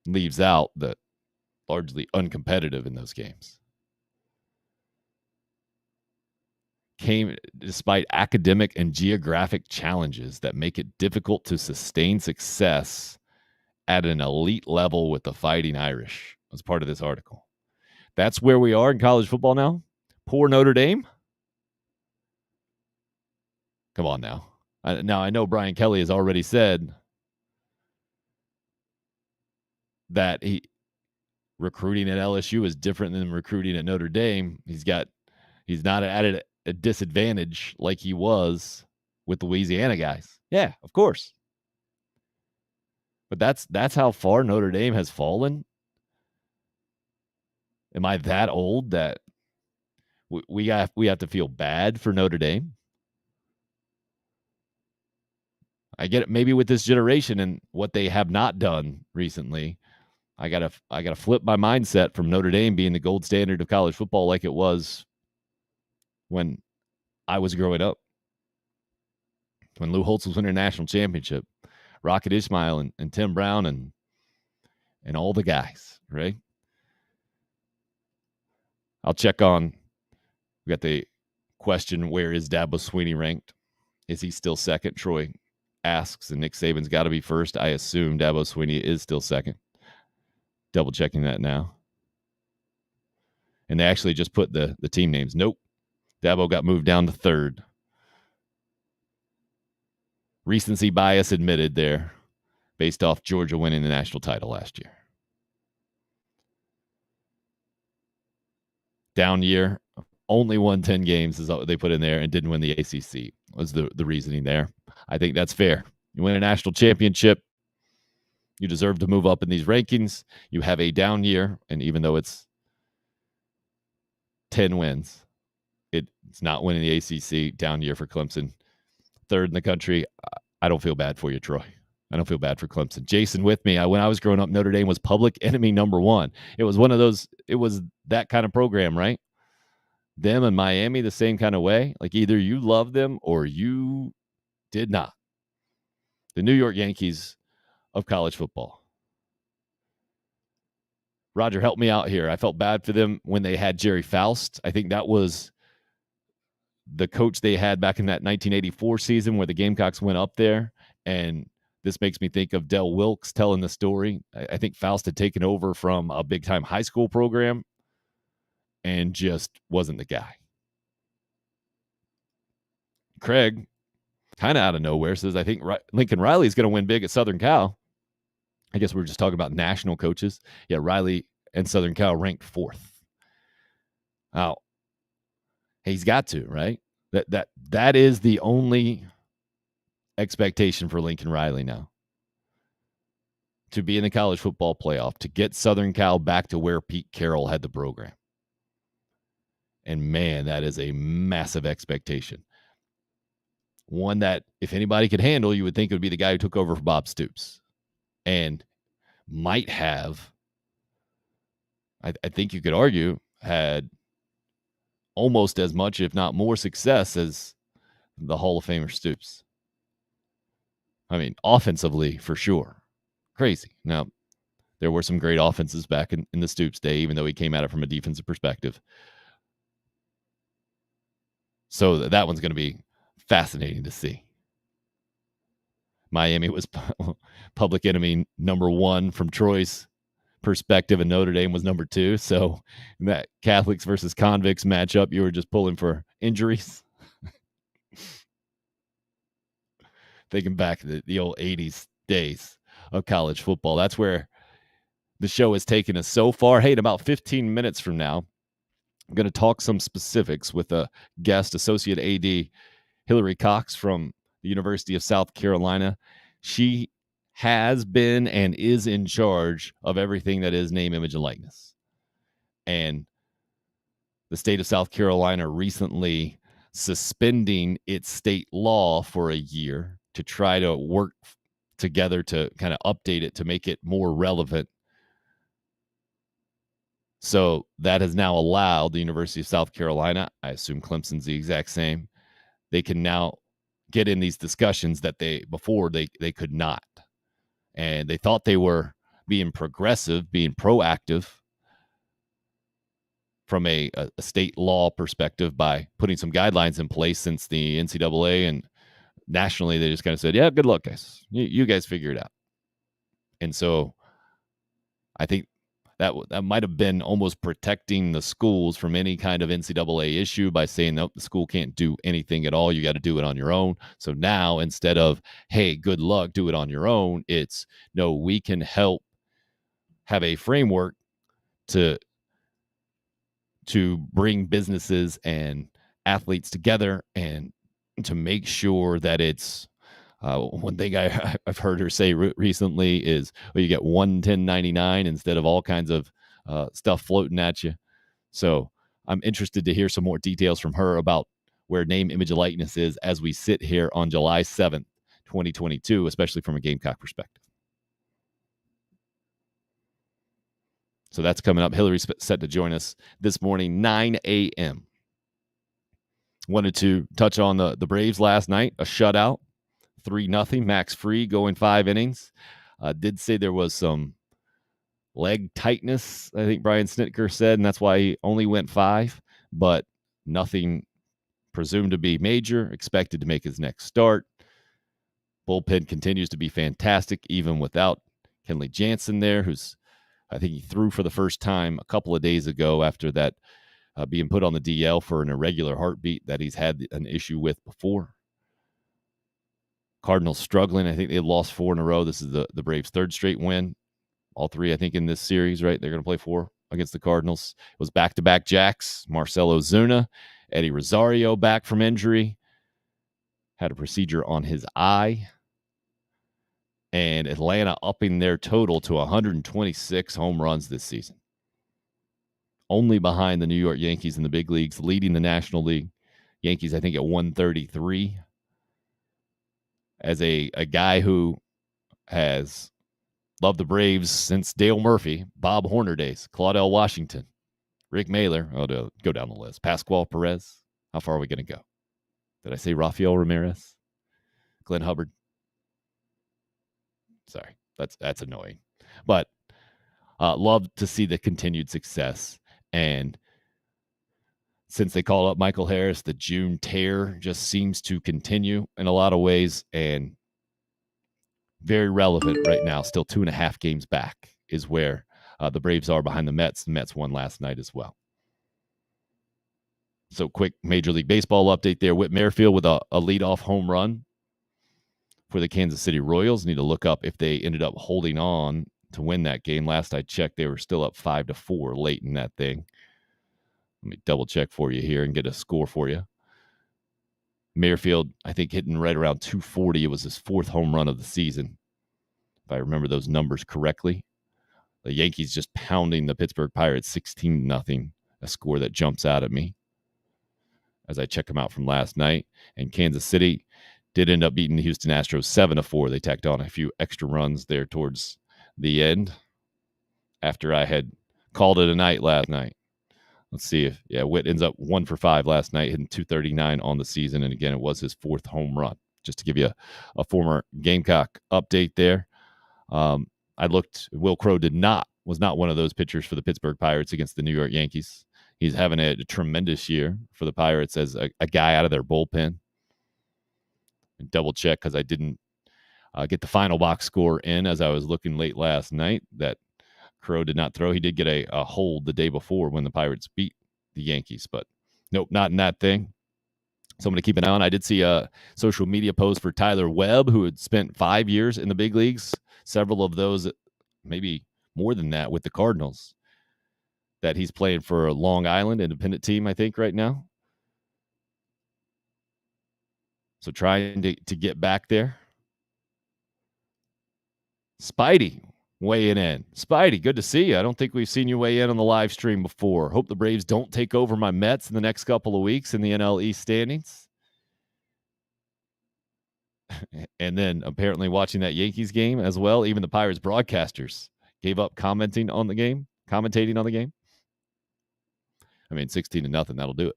Leaves out the largely uncompetitive in those games. Came despite academic and geographic challenges that make it difficult to sustain success at an elite level with the Fighting Irish. As part of this article. That's where we are in college football now. Poor Notre Dame. Come on now. Now, I know Brian Kelly has already said that recruiting at LSU is different than recruiting at Notre Dame. He's not at a disadvantage like he was with the Louisiana guys. Yeah, of course. But that's how far Notre Dame has fallen. Am I that old that we have to feel bad for Notre Dame? I get it. Maybe with this generation and what they have not done recently, I gotta flip my mindset from Notre Dame being the gold standard of college football like it was when I was growing up. When Lou Holtz was winning a national championship, Rocket Ismail and Tim Brown and all the guys, right? I'll check on. We got the question: where is Dabo Swinney ranked? Is he still second? Troy asks, and Nick Saban's got to be first. I assume Dabo Swinney is still second. Double checking that now. And they actually just put the team names. Nope. Dabo got moved down to 3rd. Recency bias admitted there, based off Georgia winning the national title last year. Down year, only won 10 games is what they put in there and didn't win the ACC was the reasoning there. I think that's fair. You win a national championship, you deserve to move up in these rankings. You have a down year, and even though it's 10 wins, it's not winning the ACC. Down year for Clemson. 3rd in the country. I don't feel bad for you, Troy. I don't feel bad for Clemson. Jason with me. When I was growing up, Notre Dame was public enemy number 1. It was one of those, it was that kind of program, right? Them and Miami the same kind of way. Like either you love them or you did not. The New York Yankees of college football. Roger, help me out here. I felt bad for them when they had Jerry Faust. I think that was the coach they had back in that 1984 season where the Gamecocks went up there. And this makes me think of Del Wilkes telling the story. I think Faust had taken over from a big-time high school program and just wasn't the guy. Craig, kind of out of nowhere, says, I think Lincoln Riley is going to win big at Southern Cal. I guess we're just talking about national coaches. Yeah, Riley and Southern Cal ranked 4th. Now, he's got to, right? That is the only expectation for Lincoln Riley now. To be in the college football playoff, to get Southern Cal back to where Pete Carroll had the program. And man, that is a massive expectation. One that if anybody could handle, you would think it would be the guy who took over for Bob Stoops. And might have, I think you could argue, had almost as much, if not more success as the Hall of Famer Stoops. I mean, offensively, for sure. Crazy. Now, there were some great offenses back in the Stoops day, even though he came at it from a defensive perspective. So that one's going to be fascinating to see. Miami was public enemy number 1 from Troy's perspective, and Notre Dame was number 2. So in that Catholics versus convicts matchup, you were just pulling for injuries. Thinking back to the old 80s days of college football. That's where the show has taken us so far. Hey, in about 15 minutes from now, I'm going to talk some specifics with a guest, Associate AD Hilary Cox from the University of South Carolina. She has been and is in charge of everything that is name, image, and likeness. And the state of South Carolina recently suspending its state law for a year to try to work together to kind of update it to make it more relevant. So that has now allowed the University of South Carolina, I assume Clemson's the exact same, they can now get in these discussions that before they could not. And they thought they were being progressive, being proactive from a state law perspective by putting some guidelines in place since the NCAA and nationally, they just kind of said, yeah, good luck, guys. You guys figure it out. And so I think that might have been almost protecting the schools from any kind of NCAA issue by saying, nope, the school can't do anything at all. You got to do it on your own. So now instead of, hey, good luck, do it on your own, it's, no, we can help have a framework to bring businesses and athletes together and to make sure that it's one thing I've heard her say recently is, well, you get one 1099 instead of all kinds of stuff floating at you. So I'm interested to hear some more details from her about where name, image, and likeness is as we sit here on July 7th, 2022, especially from a Gamecock perspective. So that's coming up. Hilary's set to join us this morning, 9 a.m. Wanted to touch on the Braves last night, a shutout. 3-0. Max Free going 5 innings. Did say there was some leg tightness, I think Brian Snitker said, and that's why he only went 5, but nothing presumed to be major. Expected to make his next start. Bullpen continues to be fantastic, even without Kenley Jansen there, who's, I think he threw for the first time a couple of days ago after that being put on the DL for an irregular heartbeat that he's had an issue with before. Cardinals struggling. I think they lost 4 in a row. This is the Braves' 3rd straight win. All 3, I think, in this series, right? They're going to play 4 against the Cardinals. It was back-to-back Jacks. Marcell Ozuna, Eddie Rosario back from injury. Had a procedure on his eye. And Atlanta upping their total to 126 home runs this season. Only behind the New York Yankees in the big leagues, leading the National League. Yankees, I think, at 133. As a guy who has loved the Braves since Dale Murphy, Bob Horner days, Claudell Washington, Rick Mahler, go down the list, Pascual Perez. How far are we going to go? Did I say Rafael Ramirez? Glenn Hubbard? Sorry, that's annoying. But love to see the continued success. And since they called up Michael Harris, the June tear just seems to continue in a lot of ways and very relevant right now. Still 2.5 games back is where the Braves are behind the Mets. The Mets won last night as well. So quick Major League Baseball update there. Whit Merrifield with a leadoff home run for the Kansas City Royals. Need to look up if they ended up holding on to win that game. Last I checked, they were still up 5-4 late in that thing. Let me double check for you here and get a score for you. Merrifield, I think, hitting right around 240. It was his 4th home run of the season, if I remember those numbers correctly. The Yankees just pounding the Pittsburgh Pirates 16-0, a score that jumps out at me as I check them out from last night. And Kansas City did end up beating the Houston Astros 7-4. They tacked on a few extra runs there towards the end after I had called it a night last night. Let's see if, Whit ends up 1 for 5 last night, hitting 239 on the season. And again, it was his 4th home run. Just to give you a former Gamecock update there. I looked, Will Crowe was not one of those pitchers for the Pittsburgh Pirates against the New York Yankees. He's having a tremendous year for the Pirates as a guy out of their bullpen. And double check because I didn't get the final box score in as I was looking late last night that Crowe did not throw. He did get a hold the day before when the Pirates beat the Yankees, but nope, not in that thing. someone to keep an eye on. I did see a social media post for Tyler Webb, who had spent 5 years in the big leagues, several of those, maybe more than that, with the Cardinals, that he's playing for a Long Island independent team, I think, right now. So trying to get back there. Spidey weighing in. Spidey, good to see you. I don't think we've seen you weigh in on the live stream before. Hope the Braves don't take over my Mets in the next couple of weeks in the NL East standings. And then apparently watching that Yankees game as well. Even the Pirates broadcasters gave up commentating on the game. I mean, 16-0, that'll do it.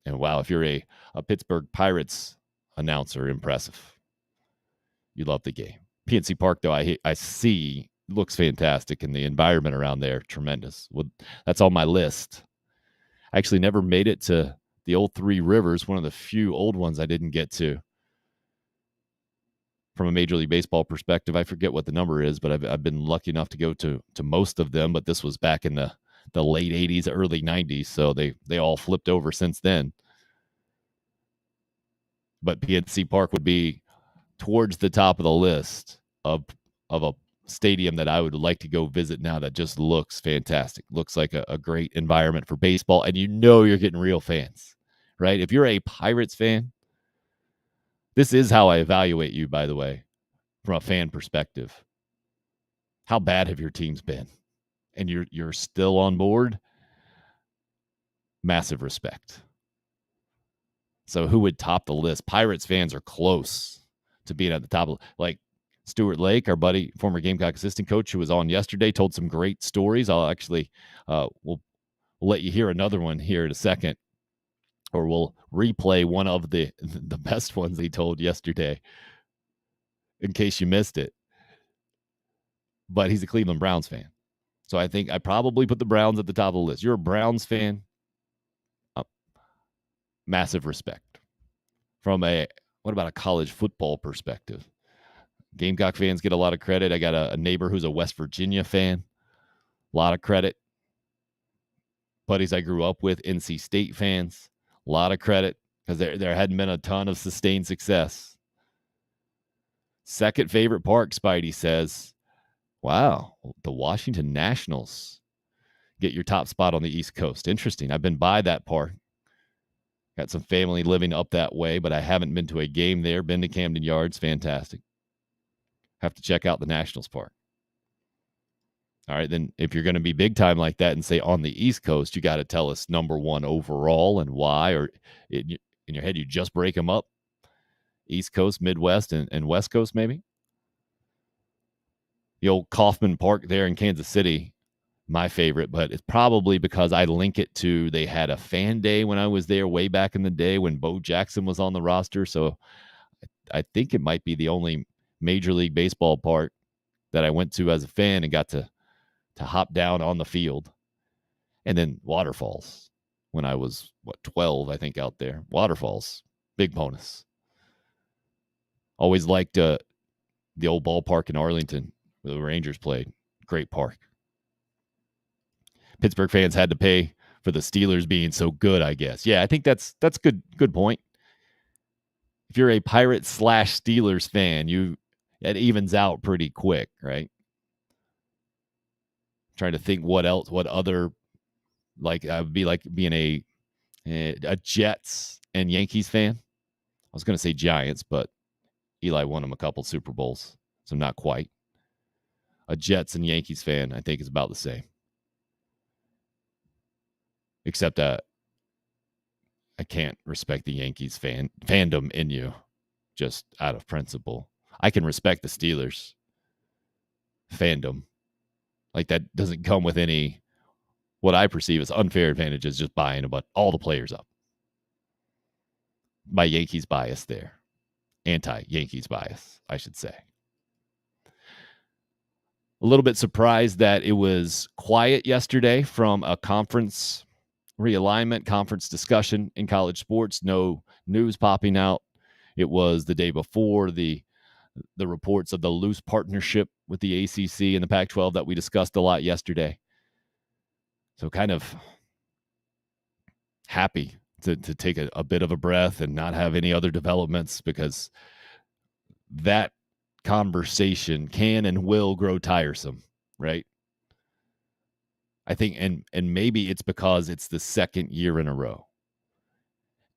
And wow, if you're a Pittsburgh Pirates announcer, impressive. You love the game. PNC Park, though, I see looks fantastic, and the environment around there, tremendous. That's on my list. I actually never made it to the old Three Rivers, one of the few old ones I didn't get to. From a Major League Baseball perspective, I forget what the number is, but I've been lucky enough to go to most of them, but this was back in the late 80s, early 90s, so they all flipped over since then. But PNC Park would be towards the top of the list of a stadium that I would like to go visit now that just looks fantastic. Looks like a great environment for baseball, and you're getting real fans, right? If you're a Pirates fan, this is how I evaluate you, by the way, from a fan perspective. How bad have your teams been? And you're still on board? Massive respect. So who would top the list? Pirates fans are close to being at the top of, like Stuart Lake, our buddy, former Gamecock assistant coach who was on yesterday, told some great stories. I'll actually we'll let you hear another one here in a second, or we'll replay one of the best ones he told yesterday in case you missed it. But he's a Cleveland Browns fan. So I think I probably put the Browns at the top of the list. You're a Browns fan. Massive respect. From what about a college football perspective? Gamecock fans get a lot of credit. I got a neighbor who's a West Virginia fan. A lot of credit. Buddies I grew up with, NC State fans. A lot of credit because there hadn't been a ton of sustained success. Second favorite park, Spidey says. Wow, the Washington Nationals get your top spot on the East Coast. Interesting. I've been by that park. Got some family living up that way, but I haven't been to a game there. Been to Camden Yards. Fantastic. Have to check out the Nationals Park. All right, then if you're going to be big time like that and say on the East Coast, you got to tell us number one overall and why, or in your head, you just break them up. East Coast, Midwest, and West Coast maybe. The old Kauffman Park there in Kansas City, my favorite, but it's probably because I link it to they had a fan day when I was there way back in the day when Bo Jackson was on the roster. So I think it might be the only Major League Baseball park that I went to as a fan and got to hop down on the field. And then Waterfalls when I was, 12, I think, out there. Waterfalls, big bonus. Always liked the old ballpark in Arlington where the Rangers played. Great park. Pittsburgh fans had to pay for the Steelers being so good, I guess. Yeah, I think that's good point. If you're a Pirates/Steelers fan, it evens out pretty quick, right? Trying to think what other, like I would be like being a Jets and Yankees fan. I was going to say Giants, but Eli won them a couple Super Bowls, so not quite. A Jets and Yankees fan, I think, is about the same. Except I can't respect the Yankees fandom in you, just out of principle. I can respect the Steelers fandom. Like that doesn't come with any, what I perceive as unfair advantages, just buying all the players up. My Yankees bias there. Anti-Yankees bias, I should say. A little bit surprised that it was quiet yesterday from a conference realignment, conference discussion in college sports. No news popping out. It was the day before the reports of the loose partnership with the ACC and the Pac-12 that we discussed a lot yesterday. So kind of happy to take a bit of a breath and not have any other developments, because that conversation can and will grow tiresome, right? I think, and maybe it's because it's the second year in a row.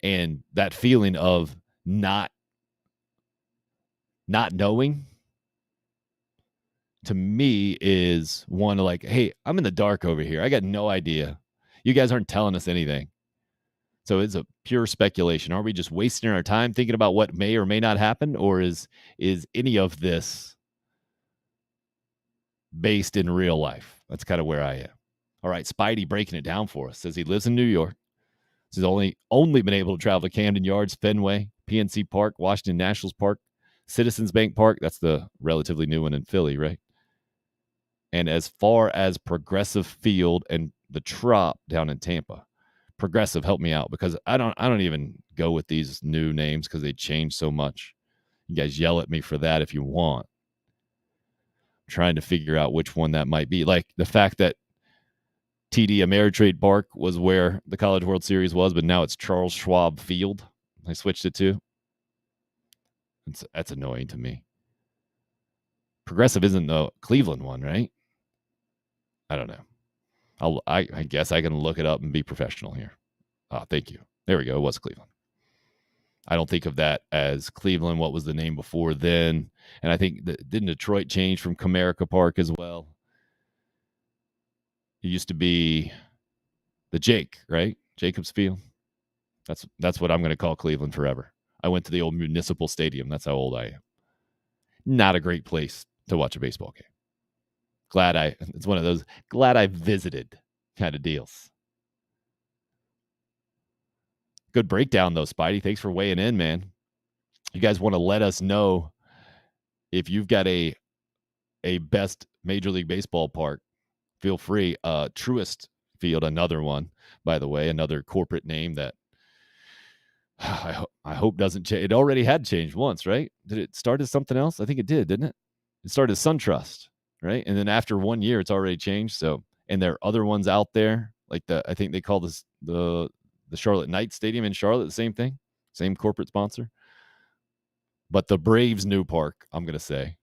And that feeling of not knowing, to me, is one like, hey, I'm in the dark over here. I got no idea. You guys aren't telling us anything. So it's a pure speculation. Are we just wasting our time thinking about what may or may not happen? Or is any of this based in real life? That's kind of where I am. All right, Spidey breaking it down for us. Says he lives in New York. He's only been able to travel to Camden Yards, Fenway, PNC Park, Washington Nationals Park, Citizens Bank Park. That's the relatively new one in Philly, right? And as far as Progressive Field and the Trop down in Tampa. Progressive, help me out, because I don't even go with these new names because they change so much. You guys yell at me for that if you want. I'm trying to figure out which one that might be. Like the fact that TD Ameritrade Park was where the College World Series was, but now it's Charles Schwab Field. They switched it to. That's annoying to me. Progressive isn't the Cleveland one, right? I don't know. I guess I can look it up and be professional here. Thank you. There we go. It was Cleveland. I don't think of that as Cleveland. What was the name before then? And I think didn't Detroit change from Comerica Park as well? It used to be the Jake, right? Jacobs Field. That's what I'm going to call Cleveland forever. I went to the old Municipal Stadium. That's how old I am. Not a great place to watch a baseball game. It's one of those glad I visited kind of deals. Good breakdown though, Spidey. Thanks for weighing in, man. You guys want to let us know if you've got a best Major League Baseball park, feel free. Truist Field, another one, by the way, another corporate name that I hope doesn't change. It already had changed once, right? Did it start as something else? I think it did, didn't it? It started as SunTrust, right? And then after 1 year, it's already changed. So, and there are other ones out there, like I think they call this the Charlotte Knights Stadium in Charlotte, the same thing, same corporate sponsor. But the Braves' new park, I'm going to say,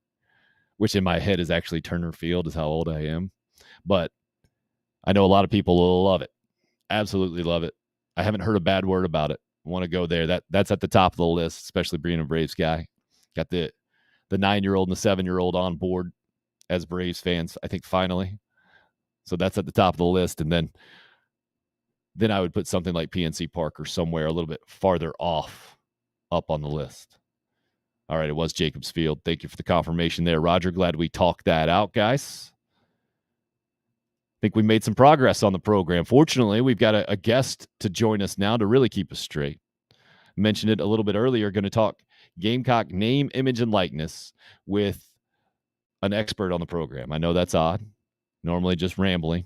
which in my head is actually Turner Field, is how old I am. But I know a lot of people will love it. Absolutely love it. I haven't heard a bad word about it. I want to go there. That's at the top of the list, especially being a Braves guy. Got the 9-year-old and the 7-year-old on board as Braves fans, I think, finally. So that's at the top of the list. And then I would put something like PNC Park or somewhere a little bit farther off up on the list. All right, it was Jacobs Field. Thank you for the confirmation there, Roger. Glad we talked that out, guys. I think we made some progress on the program. Fortunately, we've got a guest to join us now to really keep us straight. Mentioned it a little bit earlier, going to talk Gamecock name, image, and likeness with an expert on the program. I know that's odd. Normally just rambling.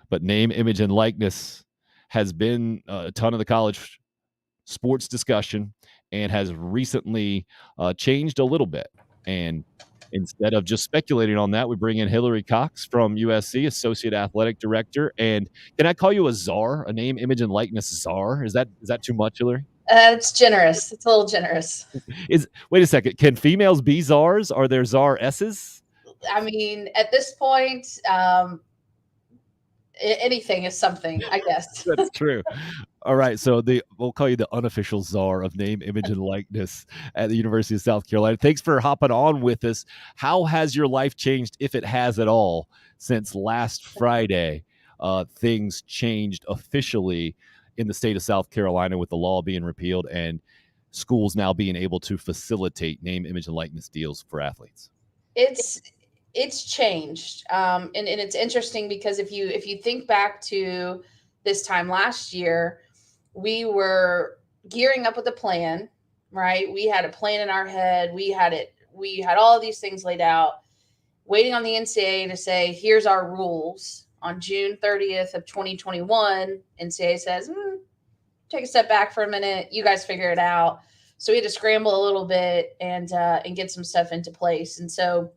But name, image, and likeness has been a ton of the college sports discussion and has recently changed a little bit. And instead of just speculating on that, we bring in Hilary Cox from USC, Associate Athletic Director. And can I call you a czar, a name, image, and likeness czar? Is that too much, Hilary? It's generous. It's a little generous. Wait a second. Can females be czars? Are there czar S's? I mean, at this point, anything is something, I guess. That's true. All right. So we'll call you the unofficial czar of name, image, and likeness at the University of South Carolina. Thanks for hopping on with us. How has your life changed, if it has at all, since last Friday? Things changed officially in the state of South Carolina with the law being repealed and schools now being able to facilitate name, image, and likeness deals for athletes. It's changed. And it's interesting because if you think back to this time last year, we were gearing up with a plan, right? We had a plan in our head. We had all of these things laid out, waiting on the NCAA to say, here's our rules. On June 30th of 2021, NCAA says, take a step back for a minute. You guys figure it out. So we had to scramble a little bit and get some stuff into place. And so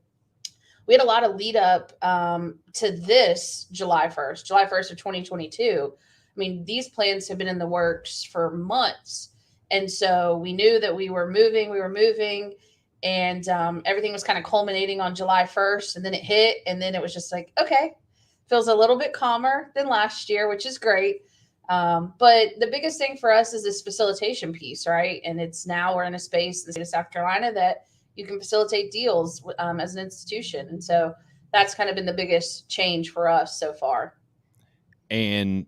we had a lot of lead up to this July 1st of 2022, mean, these plans have been in the works for months. And so we knew that we were moving, and everything was kind of culminating on July 1st, and then it hit, and then it was just like, okay, feels a little bit calmer than last year, which is great. But the biggest thing for us is this facilitation piece, right? And it's now we're in a space in the state of South Carolina that you can facilitate deals as an institution. And so that's kind of been the biggest change for us so far. And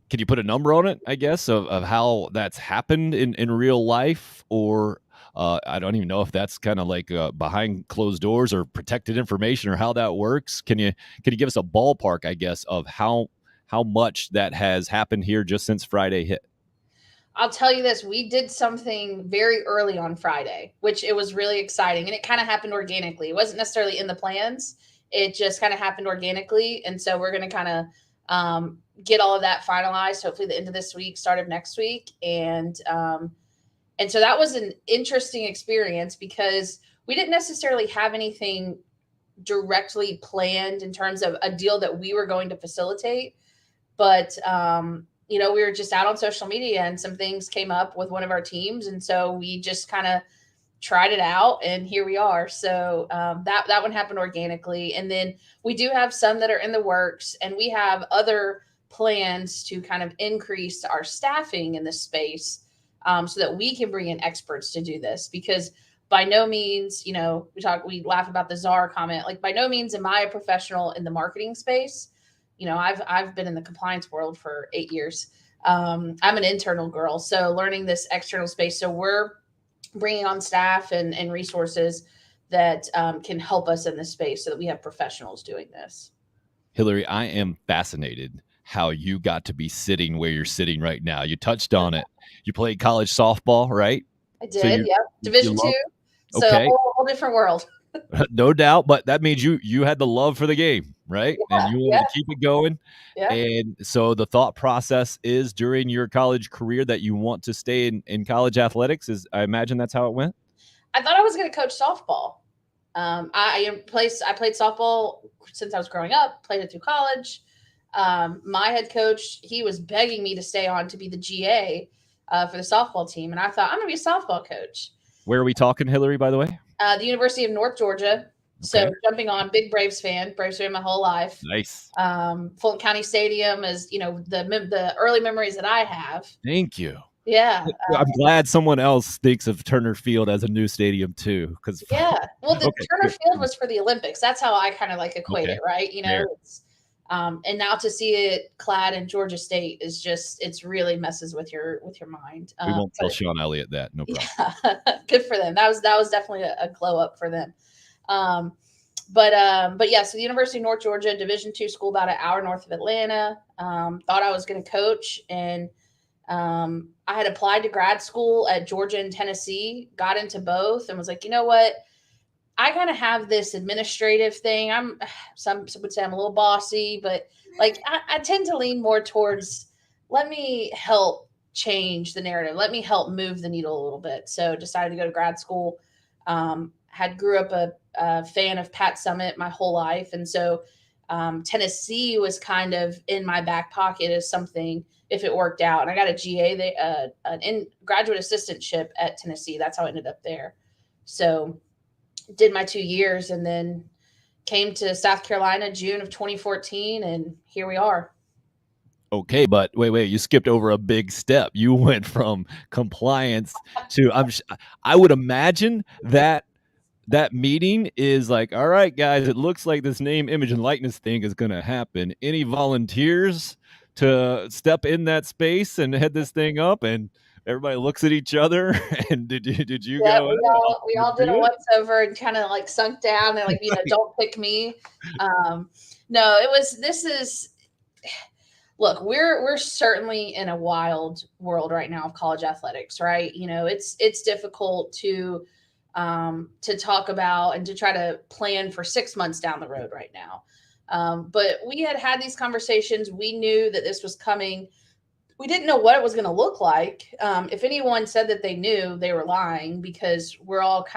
can you put a number on it, I guess, of how that's happened in real life? Or I don't even know if that's kind of like behind closed doors or protected information or how that works. Can you give us a ballpark, I guess, of how much that has happened here just since Friday hit? I'll tell you this, we did something very early on Friday, which it was really exciting. And it kind of happened organically. It wasn't necessarily in the plans. It just kind of happened organically. And so we're going to kind of get all of that finalized, hopefully the end of this week, start of next week. And so that was an interesting experience because we didn't necessarily have anything directly planned in terms of a deal that we were going to facilitate. But, we were just out on social media and some things came up with one of our teams. And so we just kind of tried it out and here we are. So that one happened organically. And then we do have some that are in the works, and we have other plans to kind of increase our staffing in this space so that we can bring in experts to do this, because by no means, we laugh about the czar comment, like by no means am I a professional in the marketing space. I've been in the compliance world for 8 years. I'm an internal girl, so learning this external space. So we're bringing on staff and resources that can help us in this space so that we have professionals doing this. Hilary, I am fascinated how you got to be sitting where you're sitting right now. You touched on it. You played college softball, right? I did, yeah. Division II. So okay. a whole different world. No doubt, but that means you had the love for the game, right? Yeah, and you wanted to keep it going. Yeah. And so the thought process is during your college career that you want to stay in college athletics. I imagine that's how it went. I thought I was going to coach softball. I played softball since I was growing up, played it through college. My head coach, he was begging me to stay on to be the GA for the softball team. And I thought, I'm going to be a softball coach. Where are we talking, Hilary, by the way? The University of North Georgia. So jumping on, big Braves fan my whole life. Nice. Fulton County Stadium is, the early memories that I have. Thank you. Yeah. I'm glad someone else thinks of Turner Field as a new stadium too. Well, Turner Field was for the Olympics. That's how I kind of like equate it, right? It's, and now to see it clad in Georgia State is just, it's really messes with your mind. We won't tell Sean Elliott that. No problem. Yeah, good for them. That was definitely a glow up for them. But yeah, so the University of North Georgia, Division II school, about an hour north of Atlanta. Thought I was going to coach, and I had applied to grad school at Georgia and Tennessee, got into both, and was like, you know what? I kind of have this administrative thing. Some would say I'm a little bossy, but like I tend to lean more towards, let me help change the narrative. Let me help move the needle a little bit. So decided to go to grad school. Grew up a fan of Pat Summitt my whole life. And so Tennessee was kind of in my back pocket as something if it worked out. And I got a GA, an graduate assistantship at Tennessee. That's how I ended up there. So did my 2 years and then came to South Carolina June of 2014, and here we are. Okay, but wait, you skipped over a big step. You went from compliance to I would imagine that meeting is like, all right, guys, it looks like this name, image, and likeness thing is going to happen. Any volunteers to step in that space and head this thing up? And everybody looks at each other. And did you go? We all did a once over and kind of like sunk down and like, don't pick me. No, look, we're certainly in a wild world right now of college athletics, right? It's difficult to talk about and to try to plan for 6 months down the road right now. But we had these conversations. We knew that this was coming. We didn't know what it was going to look like. If anyone said that they knew, they were lying, because we're all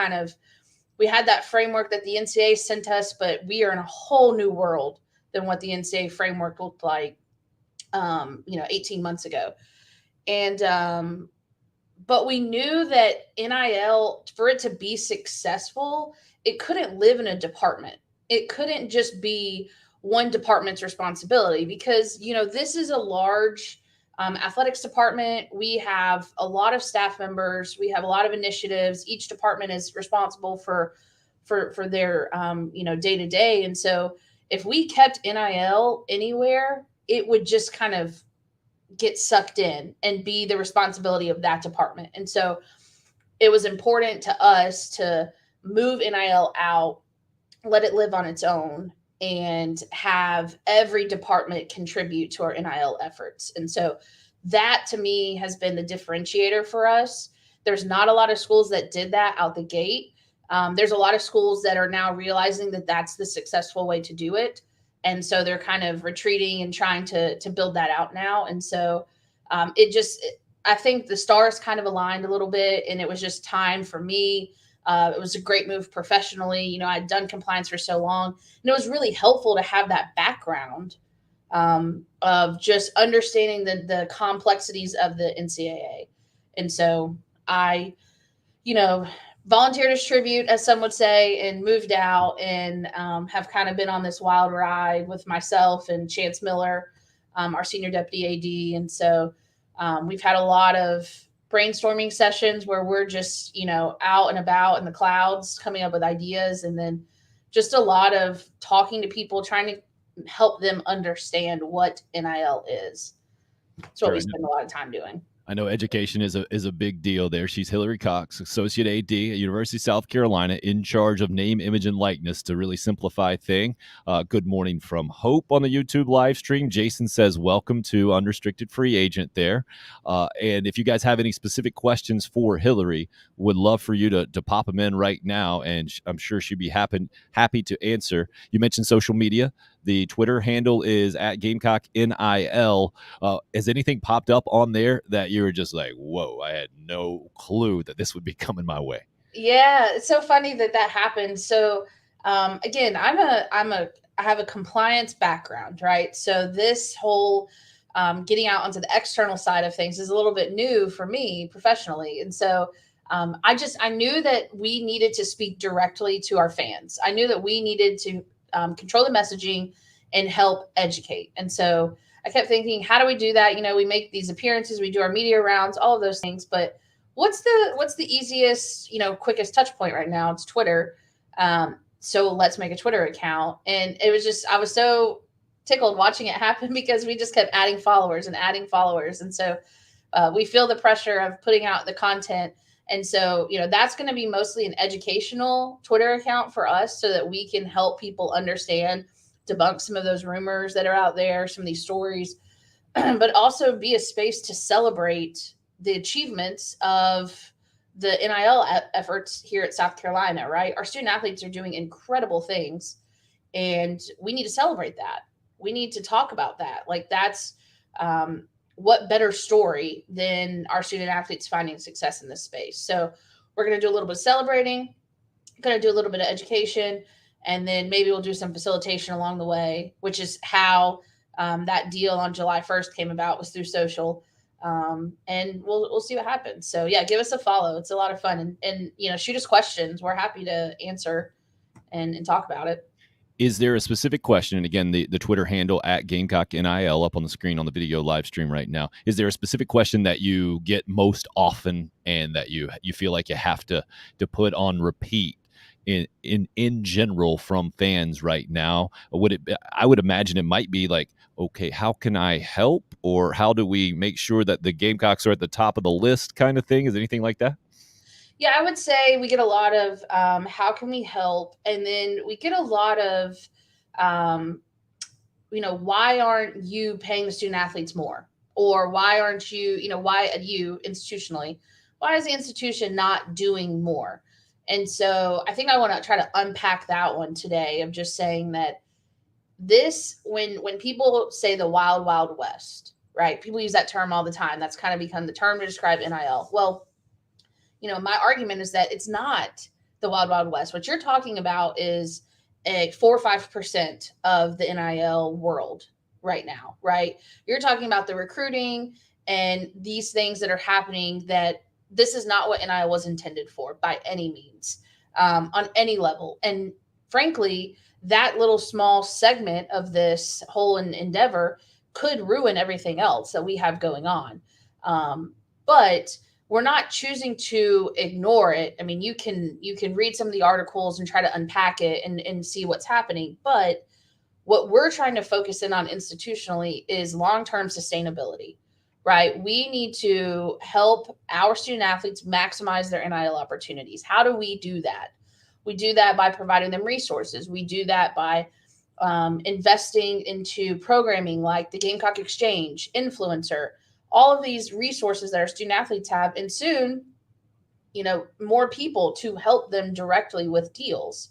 we had that framework that the NCAA sent us, but we are in a whole new world than what the NCAA framework looked like. 18 months ago. And, but we knew that NIL, for it to be successful, it couldn't live in a department. It couldn't just be one department's responsibility because, this is a large athletics department. We have a lot of staff members. We have a lot of initiatives. Each department is responsible for their, day to day. And so if we kept NIL anywhere, it would just kind of get sucked in and be the responsibility of that department. And so it was important to us to move NIL out, let it live on its own, and have every department contribute to our NIL efforts. And so that to me has been the differentiator for us. There's not a lot of schools that did that out the gate. There's a lot of schools that are now realizing that that's the successful way to do it. And so they're kind of retreating and trying to build that out now. And so I think the stars kind of aligned a little bit, and it was just time for me. It was a great move professionally. I'd done compliance for so long, and it was really helpful to have that background of just understanding the complexities of the NCAA. And so I, volunteered as tribute, as some would say, and moved out and have kind of been on this wild ride with myself and Chance Miller, our senior deputy AD. And so we've had a lot of brainstorming sessions where we're just, out and about in the clouds coming up with ideas, and then just a lot of talking to people, trying to help them understand what NIL is. That's what we spend a lot of time doing. I know education is a big deal there. She's Hilary Cox, Associate AD at University of South Carolina, in charge of name, image, and likeness to really simplify thing. Good morning from Hope on the YouTube live stream. Jason says, welcome to Unrestricted Free Agent there. And if you guys have any specific questions for Hilary, would love for you to pop them in right now, and I'm sure she'd be happy to answer. You mentioned social media. The Twitter handle is at Gamecock NIL. Has anything popped up on there that you were just like, whoa, I had no clue that this would be coming my way? Yeah, it's so funny that happened. So again, I have a compliance background, right? So this whole getting out onto the external side of things is a little bit new for me professionally. And so I knew that we needed to speak directly to our fans. I knew that we needed to control the messaging and help educate. And so I kept thinking, how do we do that? We make these appearances, we do our media rounds, all of those things, but what's the easiest, quickest touch point right now? It's Twitter. So let's make a Twitter account. And it was just, I was so tickled watching it happen because we just kept adding followers. And so we feel the pressure of putting out the content. And so, that's going to be mostly an educational Twitter account for us so that we can help people understand, debunk some of those rumors that are out there, some of these stories, but also be a space to celebrate the achievements of the NIL efforts here at South Carolina, right? Our student athletes are doing incredible things, and we need to celebrate that. We need to talk about that. Like, that's what better story than our student athletes finding success in this space. So we're going to do a little bit of celebrating, going to do a little bit of education, and then maybe we'll do some facilitation along the way, which is how that deal on July 1st came about, was through social. And we'll see what happens. So yeah, give us a follow. It's a lot of fun, and shoot us questions. We're happy to answer and talk about it. Is there a specific question? And again, the Twitter handle at Gamecock NIL up on the screen on the video live stream right now. Is there a specific question that you get most often and that you feel like you have to put on repeat in general from fans right now? I would imagine it might be like, okay, how can I help? Or how do we make sure that the Gamecocks are at the top of the list kind of thing? Is anything like that? Yeah, I would say we get a lot of how can we help? And then we get a lot of, why aren't you paying the student athletes more? Or why aren't you, why you institutionally, why is the institution not doing more? And so I think I want to try to unpack that one today, of just saying that when people say the wild, wild west, right? People use that term all the time. That's kind of become the term to describe NIL. Well, my argument is that it's not the wild, wild west. What you're talking about is 4 or 5% of the NIL world, right now, right? You're talking about the recruiting and these things that are happening, that this is not what NIL was intended for by any means, on any level. And frankly, that little small segment of this whole endeavor could ruin everything else that we have going on. But we're not choosing to ignore it. I mean, you can read some of the articles and try to unpack it and see what's happening. But what we're trying to focus in on institutionally is long-term sustainability, right? We need to help our student athletes maximize their NIL opportunities. How do we do that? We do that by providing them resources. We do that by investing into programming like the Gamecock Exchange, Influencer, all of these resources that our student athletes have, and soon, more people to help them directly with deals.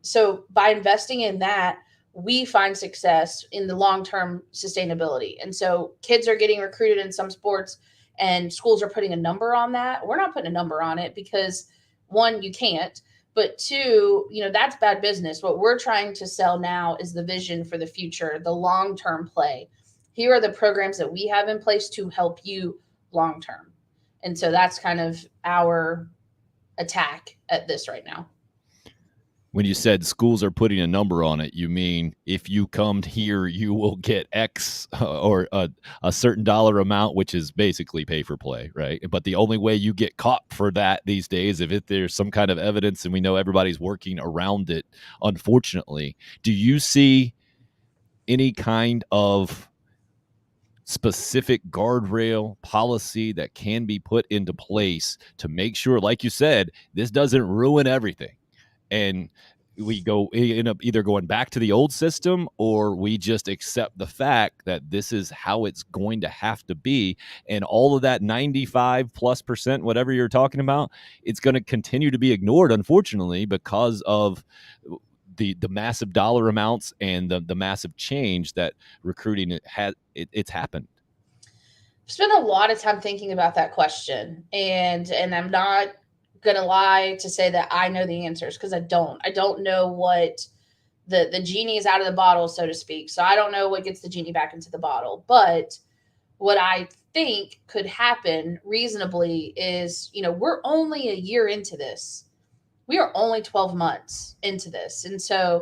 So by investing in that, we find success in the long-term sustainability. And so kids are getting recruited in some sports and schools are putting a number on that. We're not putting a number on it because, one, you can't, but two, that's bad business. What we're trying to sell now is the vision for the future, the long-term play. Here are the programs that we have in place to help you long-term. And so that's kind of our attack at this right now. When you said schools are putting a number on it, you mean if you come here, you will get X or a certain dollar amount, which is basically pay for play, right? But the only way you get caught for that these days, if there's some kind of evidence, and we know everybody's working around it, unfortunately. Do you see any kind of specific guardrail policy that can be put into place to make sure, like you said, this doesn't ruin everything? And we end up either going back to the old system, or we just accept the fact that this is how it's going to have to be. And all of that 95+%, whatever you're talking about, it's going to continue to be ignored, unfortunately, because of the massive dollar amounts and the massive change that recruiting it's happened. I've spent a lot of time thinking about that question, and I'm not gonna lie to say that I know the answers, because I don't know what the genie is out of the bottle, so to speak. So I don't know what gets the genie back into the bottle. But what I think could happen reasonably is, we're only a year into this. We are only 12 months into this. And so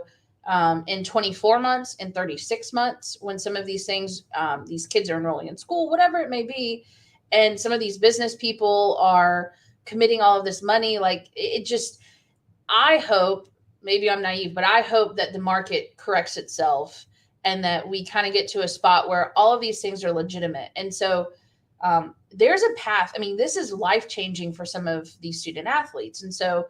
in 24 months, in 36 months, when some of these things, these kids are enrolling in school, whatever it may be, and some of these business people are committing all of this money, I hope, maybe I'm naive, but I hope that the market corrects itself and that we kind of get to a spot where all of these things are legitimate. And so there's a path. I mean, this is life-changing for some of these student athletes. And so,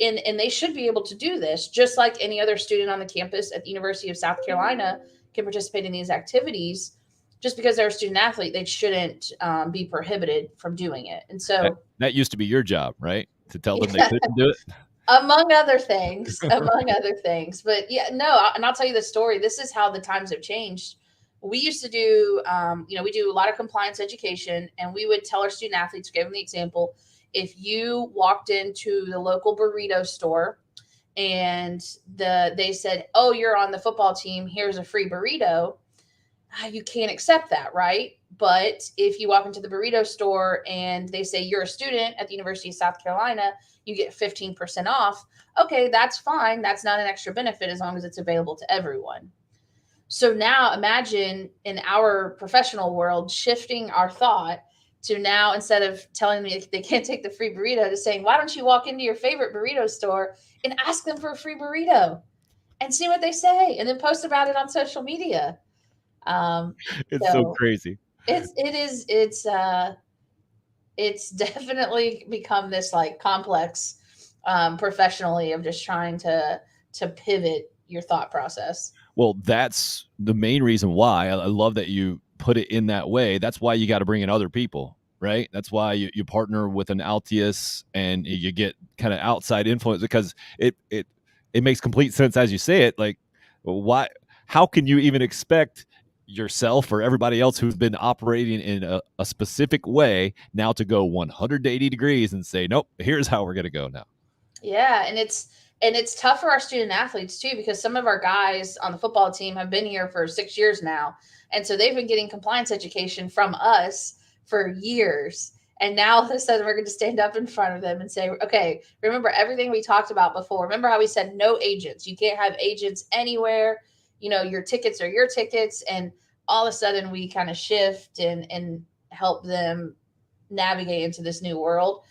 and they should be able to do this just like any other student on the campus at the University of South Carolina can participate in these activities. Just because they're a student athlete, they shouldn't be prohibited from doing it. And so that used to be your job, right? To tell them they couldn't do it? Among other things. But yeah, no, and I'll tell you the story. This is how the times have changed. We used to do, we do a lot of compliance education, and we would tell our student athletes, give them the example, if you walked into the local burrito store and they said, oh, you're on the football team, here's a free burrito, you can't accept that, right? But if you walk into the burrito store and they say you're a student at the University of South Carolina, you get 15% off. Okay, that's fine. That's not an extra benefit as long as it's available to everyone. So now imagine in our professional world shifting our thought to now, instead of telling me they can't take the free burrito, to saying, why don't you walk into your favorite burrito store and ask them for a free burrito and see what they say, and then post about it on social media. It's so crazy. It's definitely become this like complex professionally of just trying to pivot your thought process. Well, that's the main reason why I love that you put it in that way. That's why you got to bring in other people, right? That's why you partner with an Altius and you get kind of outside influence, because it makes complete sense as you say it. Like, how can you even expect yourself or everybody else who's been operating in a specific way now to go 180 degrees and say, nope, here's how we're going to go now? Yeah. And it's And it's tough for our student athletes too, because some of our guys on the football team have been here for 6 years now. And so they've been getting compliance education from us for years. And now all of a sudden we're going to stand up in front of them and say, okay, remember everything we talked about before. Remember how we said no agents. You can't have agents anywhere. You know, your tickets are your tickets. And all of a sudden we kind of shift and help them navigate into this new world.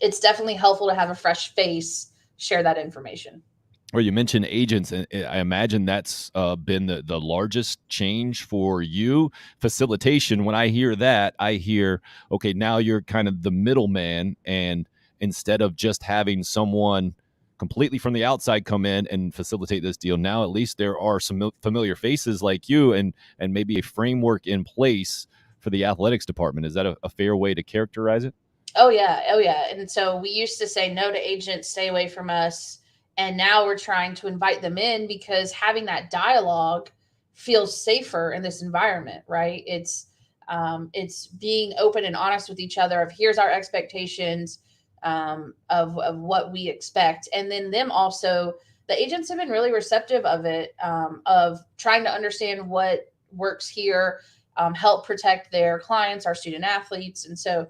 It's definitely helpful to have a fresh face share that information. Well, you mentioned agents, and I imagine that's been the largest change for you. Facilitation, when I hear that, I hear, okay, now you're kind of the middleman, and instead of just having someone completely from the outside come in and facilitate this deal, now at least there are some familiar faces like you and maybe a framework in place for the athletics department. Is that a fair way to characterize it? Oh, yeah. Oh, yeah. And so we used to say no to agents, stay away from us. And now we're trying to invite them in because having that dialogue feels safer in this environment, right? It's being open and honest with each other of here's our expectations of what we expect. And then them also, the agents have been really receptive of it, of trying to understand what works here, help protect their clients, our student athletes. And so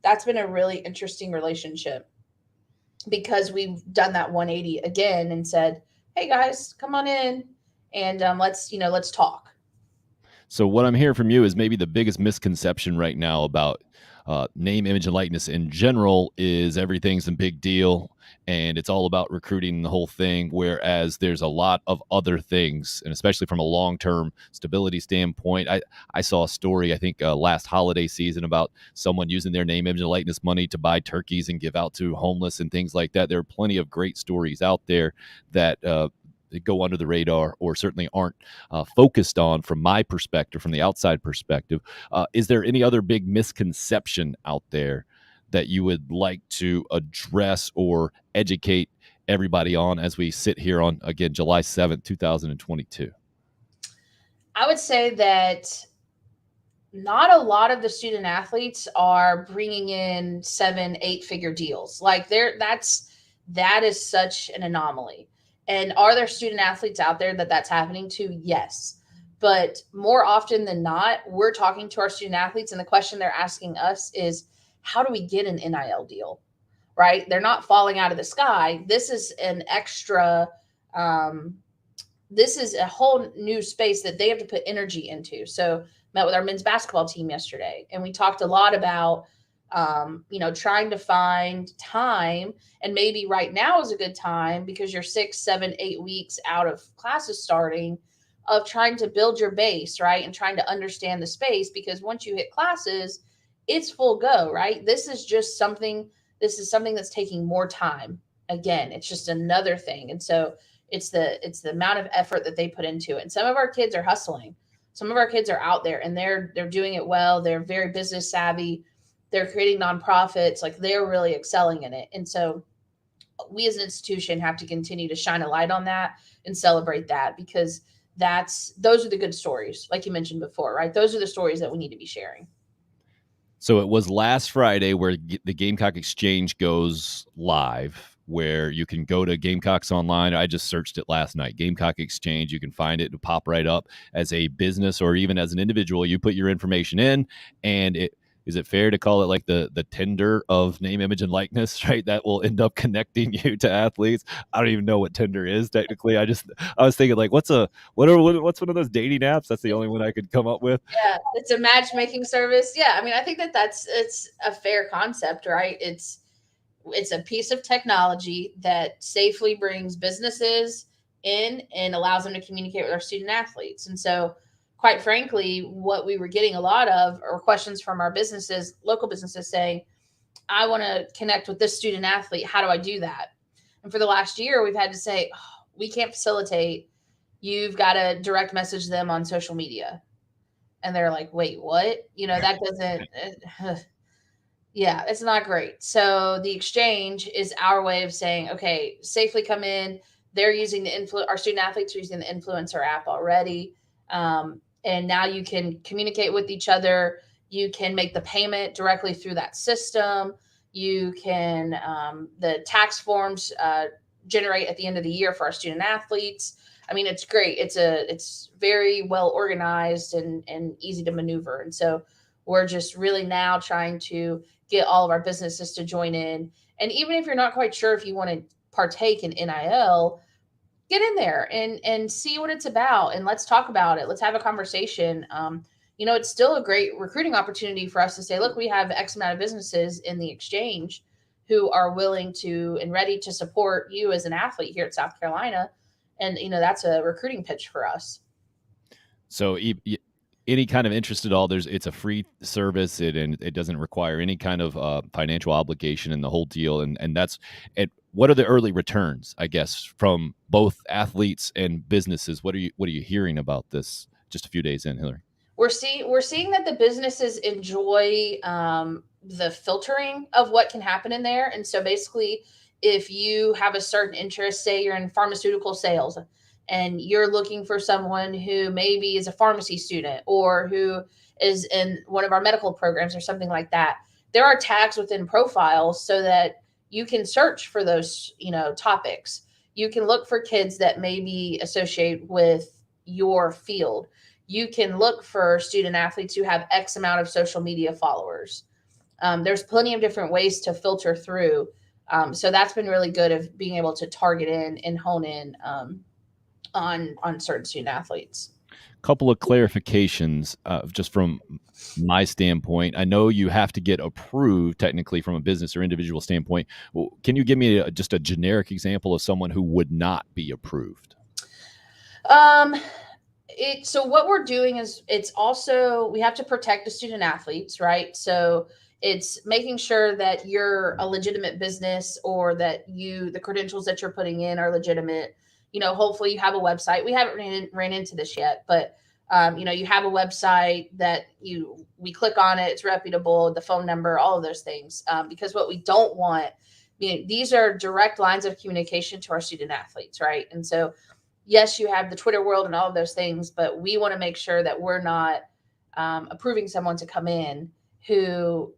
that's been a really interesting relationship because we've done that 180 again and said, hey guys, come on in and let's talk. So what I'm hearing from you is maybe the biggest misconception right now about name, image, and likeness in general is everything's a big deal and it's all about recruiting the whole thing, whereas there's a lot of other things, and especially from a long-term stability standpoint. I saw a story, I think last holiday season, about someone using their name, image, and likeness money to buy turkeys and give out to homeless and things like that. There are plenty of great stories out there that go under the radar or certainly aren't focused on from my perspective, from the outside perspective. Is there any other big misconception out there that you would like to address or educate everybody on as we sit here on, again, July 7th, 2022? I would say that not a lot of the student athletes are bringing in 7-8 figure deals. Like that is such an anomaly. And are there student athletes out there that's happening to? Yes. But more often than not, we're talking to our student athletes and the question they're asking us is, how do we get an NIL deal, right? They're not falling out of the sky. This is an extra, this is a whole new space that they have to put energy into. So met with our men's basketball team yesterday, and we talked a lot about trying to find time, and maybe right now is a good time because you're 6, 7, 8 weeks out of classes starting, of trying to build your base, right? And trying to understand the space, because once you hit classes, it's full go, right? This is something that's taking more time. Again, it's just another thing. And so it's the amount of effort that they put into it. And some of our kids are hustling. Some of our kids are out there and they're doing it well. They're very business savvy. They're creating nonprofits. Like, they're really excelling in it. And so we as an institution have to continue to shine a light on that and celebrate that, because those are the good stories. Like you mentioned before, right? Those are the stories that we need to be sharing. So it was last Friday where the Gamecock Exchange goes live, where you can go to Gamecocks online. I just searched it last night. Gamecock Exchange. You can find it. It'll pop right up. As a business or even as an individual, you put your information in, and is it fair to call it like the Tinder of name, image, and likeness, right? That will end up connecting you to athletes. I don't even know what Tinder is technically. I was thinking, like, what's one of those dating apps? That's the only one I could come up with. Yeah, it's a matchmaking service. Yeah, I mean, I think it's a fair concept, right? It's a piece of technology that safely brings businesses in and allows them to communicate with our student athletes. And so, quite frankly, what we were getting a lot of are questions from our businesses, local businesses, saying, I want to connect with this student athlete. How do I do that? And for the last year, we've had to say, we can't facilitate. You've got to direct message them on social media. And they're like, wait, what? That doesn't, yeah, it's not great. So the exchange is our way of saying, okay, safely come in. They're using our student athletes are using the influencer app already. And now you can communicate with each other. You can make the payment directly through that system. You can, the tax forms generate at the end of the year for our student athletes. I mean, it's great. It's very well organized and easy to maneuver. And so we're just really now trying to get all of our businesses to join in. And even if you're not quite sure if you want to partake in NIL, get in there and see what it's about, and let's talk about it. Let's have a conversation. It's still a great recruiting opportunity for us to say, look, we have X amount of businesses in the exchange who are willing to and ready to support you as an athlete here at South Carolina. And, that's a recruiting pitch for us. So any kind of interest at all, it's a free service, and it doesn't require any kind of financial obligation in the whole deal. And that's it. What are the early returns, I guess, from both athletes and businesses? What are you hearing about this just a few days in, Hilary? We're seeing that the businesses enjoy the filtering of what can happen in there. And so basically, if you have a certain interest, say you're in pharmaceutical sales and you're looking for someone who maybe is a pharmacy student or who is in one of our medical programs or something like that, there are tags within profiles so that you can search for those, topics. You can look for kids that maybe associate with your field. You can look for student athletes who have X amount of social media followers. There's plenty of different ways to filter through. So that's been really good of being able to target in and hone in on certain student athletes. Couple of clarifications just from my standpoint. I know you have to get approved technically from a business or individual standpoint. Can you give me just a generic example of someone who would not be approved? So what we're doing is we have to protect the student athletes, right? So it's making sure that you're a legitimate business or that the credentials that you're putting in are legitimate. Hopefully you have a website. We haven't ran into this yet, but you have a website that we click on it. It's reputable, the phone number, all of those things. Because what we don't want, these are direct lines of communication to our student athletes, right? And so, yes, you have the Twitter world and all of those things, but we want to make sure that we're not approving someone to come in who,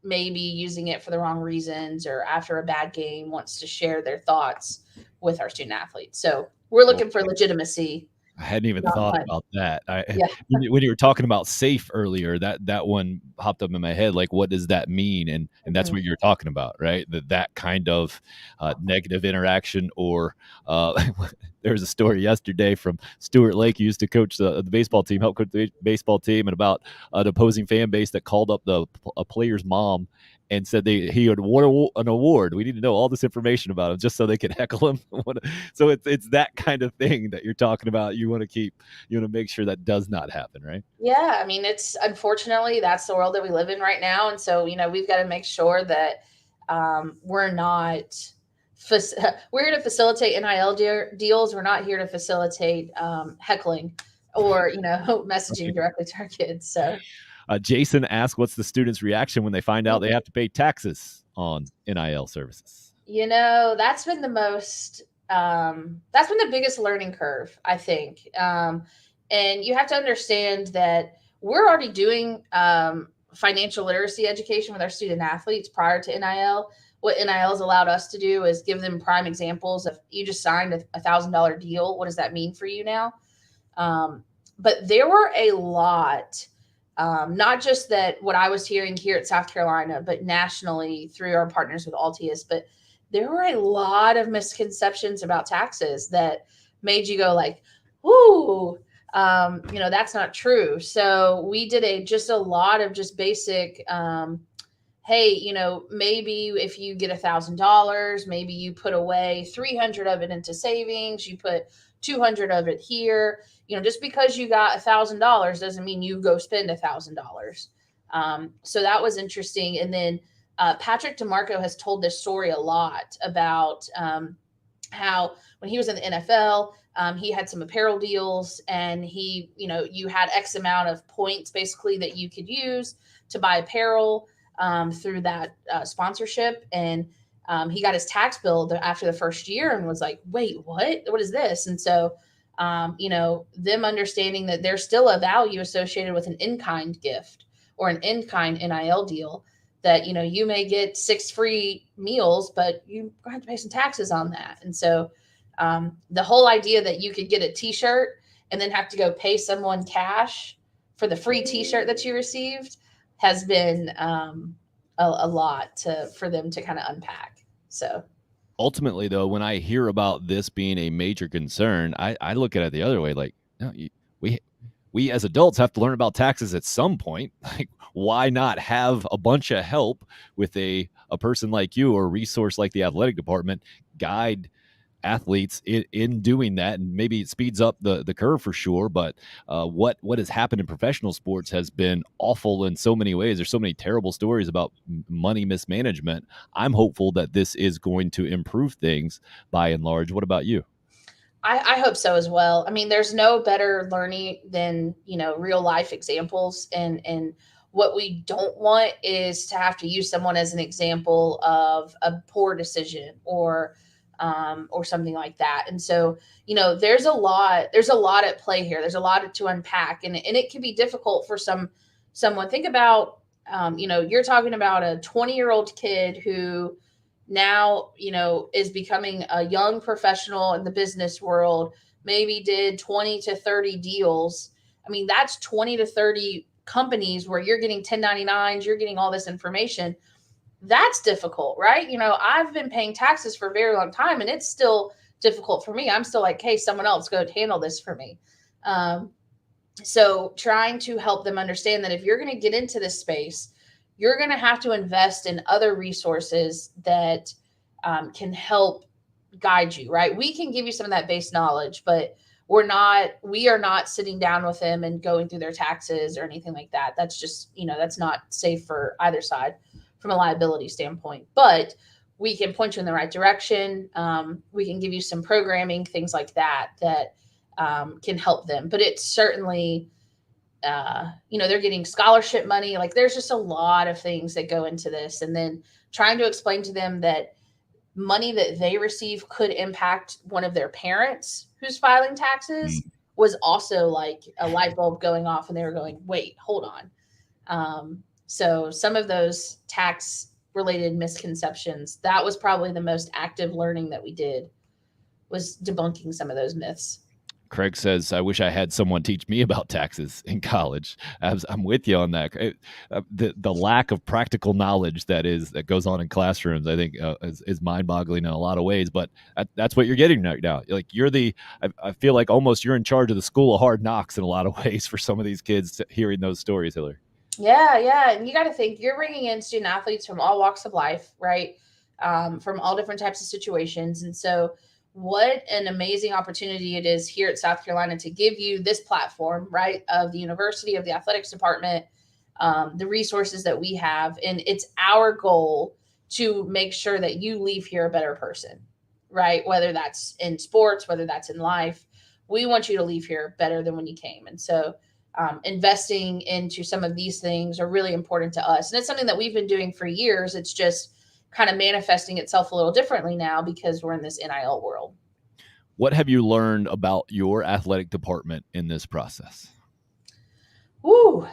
may be using it for the wrong reasons or after a bad game wants to share their thoughts with our student athletes. So we're looking for legitimacy. I hadn't even thought about that. When you were talking about safe earlier, that one hopped up in my head. Like, what does that mean? And that's what you're talking about, right? That kind of negative interaction. Or there was a story yesterday from Stuart Lake, who used to coach the baseball team, help coach the baseball team, and about an opposing fan base that called up a player's mom and said he had won an award. We need to know all this information about him just so they could heckle him. So it's that kind of thing that you're talking about. You want to make sure that does not happen, right? Yeah. I mean, unfortunately, that's the world that we live in right now. And so, we've got to make sure that we're here to facilitate NIL deals. We're not here to facilitate heckling or, messaging directly to our kids. So. Jason asked, what's the student's reaction when they find out they have to pay taxes on NIL services? That's been the biggest learning curve, I think. And you have to understand that we're already doing financial literacy education with our student athletes prior to NIL. What NIL has allowed us to do is give them prime examples of, you just signed a $1,000 deal. What does that mean for you now? But there were a lot. Not just that what I was hearing here at South Carolina, but nationally through our partners with Altius. But there were a lot of misconceptions about taxes that made you go like, ooh, that's not true. So we did a lot of just basic, hey, maybe if you get $1,000, maybe you put away 300 of it into savings, you put 200 of it here. Just because you got $1,000 doesn't mean you go spend $1,000. So that was interesting. And then Patrick DeMarco has told this story a lot about how when he was in the NFL, he had some apparel deals, and you had X amount of points basically that you could use to buy apparel through that sponsorship. And he got his tax bill after the first year and was like, wait, what is this? And so, them understanding that there's still a value associated with an in-kind gift or an in-kind NIL deal, that, you may get 6 free meals, but you have to pay some taxes on that. And so the whole idea that you could get a t-shirt and then have to go pay someone cash for the free t-shirt that you received has been a lot for them to kind of unpack. So ultimately, though, when I hear about this being a major concern, I look at it the other way. Like, no, we as adults have to learn about taxes at some point. Like, why not have a bunch of help with a person like you or a resource like the athletic department guide athletes in doing that? And maybe it speeds up the curve for sure. But what has happened in professional sports has been awful in so many ways. There's so many terrible stories about money mismanagement. I'm hopeful that this is going to improve things by and large. What about you? I hope so as well. I mean, there's no better learning than, real life examples. And what we don't want is to have to use someone as an example of a poor decision or something like that. And so, there's a lot at play here. There's a lot to unpack, and it can be difficult for someone. Think about, you're talking about a 20-year-old kid who now, is becoming a young professional in the business world, maybe did 20 to 30 deals. I mean, that's 20 to 30 companies where you're getting 1099s, you're getting all this information. That's difficult, right? I've been paying taxes for a very long time, and it's still difficult for me. I'm still like, hey, someone else go handle this for me. So trying to help them understand that if you're going to get into this space, you're going to have to invest in other resources that can help guide you, right? We can give you some of that base knowledge, but we are not sitting down with them and going through their taxes or anything like that. That's just, that's not safe for either side from a liability standpoint, but we can point you in the right direction. We can give you some programming, things like that can help them. But it's certainly, they're getting scholarship money. Like, there's just a lot of things that go into this. And then trying to explain to them that money that they receive could impact one of their parents who's filing taxes was also like a light bulb going off, and they were going, wait, hold on. So some of those tax related misconceptions, that was probably the most active learning that we did, was debunking some of those myths. Craig says, I wish I had someone teach me about taxes in college. I'm with you on that. The lack of practical knowledge that goes on in classrooms, I think, is mind-boggling in a lot of ways. But that's what you're getting right now. Like, I feel like almost you're in charge of the school of hard knocks in a lot of ways for some of these kids hearing those stories, Hilary. Yeah. And you got to think, you're bringing in student athletes from all walks of life, right? From all different types of situations. And so what an amazing opportunity it is here at South Carolina to give you this platform, right, of the university, of the athletics department, the resources that we have. And it's our goal to make sure that you leave here a better person, right? Whether that's in sports, whether that's in life, we want you to leave here better than when you came. And so investing into some of these things are really important to us. And it's something that we've been doing for years. It's just kind of manifesting itself a little differently now because we're in this NIL world. What have you learned about your athletic department in this process? Woo.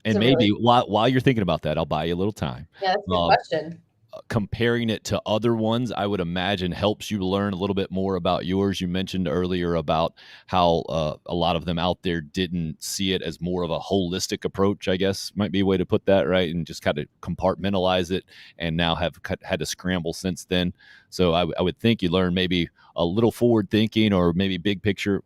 And maybe while you're thinking about that, I'll buy you a little time. Yeah, that's a good question. Comparing it to other ones, I would imagine helps you learn a little bit more about yours. You mentioned earlier about how a lot of them out there didn't see it as more of a holistic approach, I guess might be a way to put that, right? And just kind of compartmentalize it, and now have had to scramble since then. So I would think you learn maybe a little forward thinking, or maybe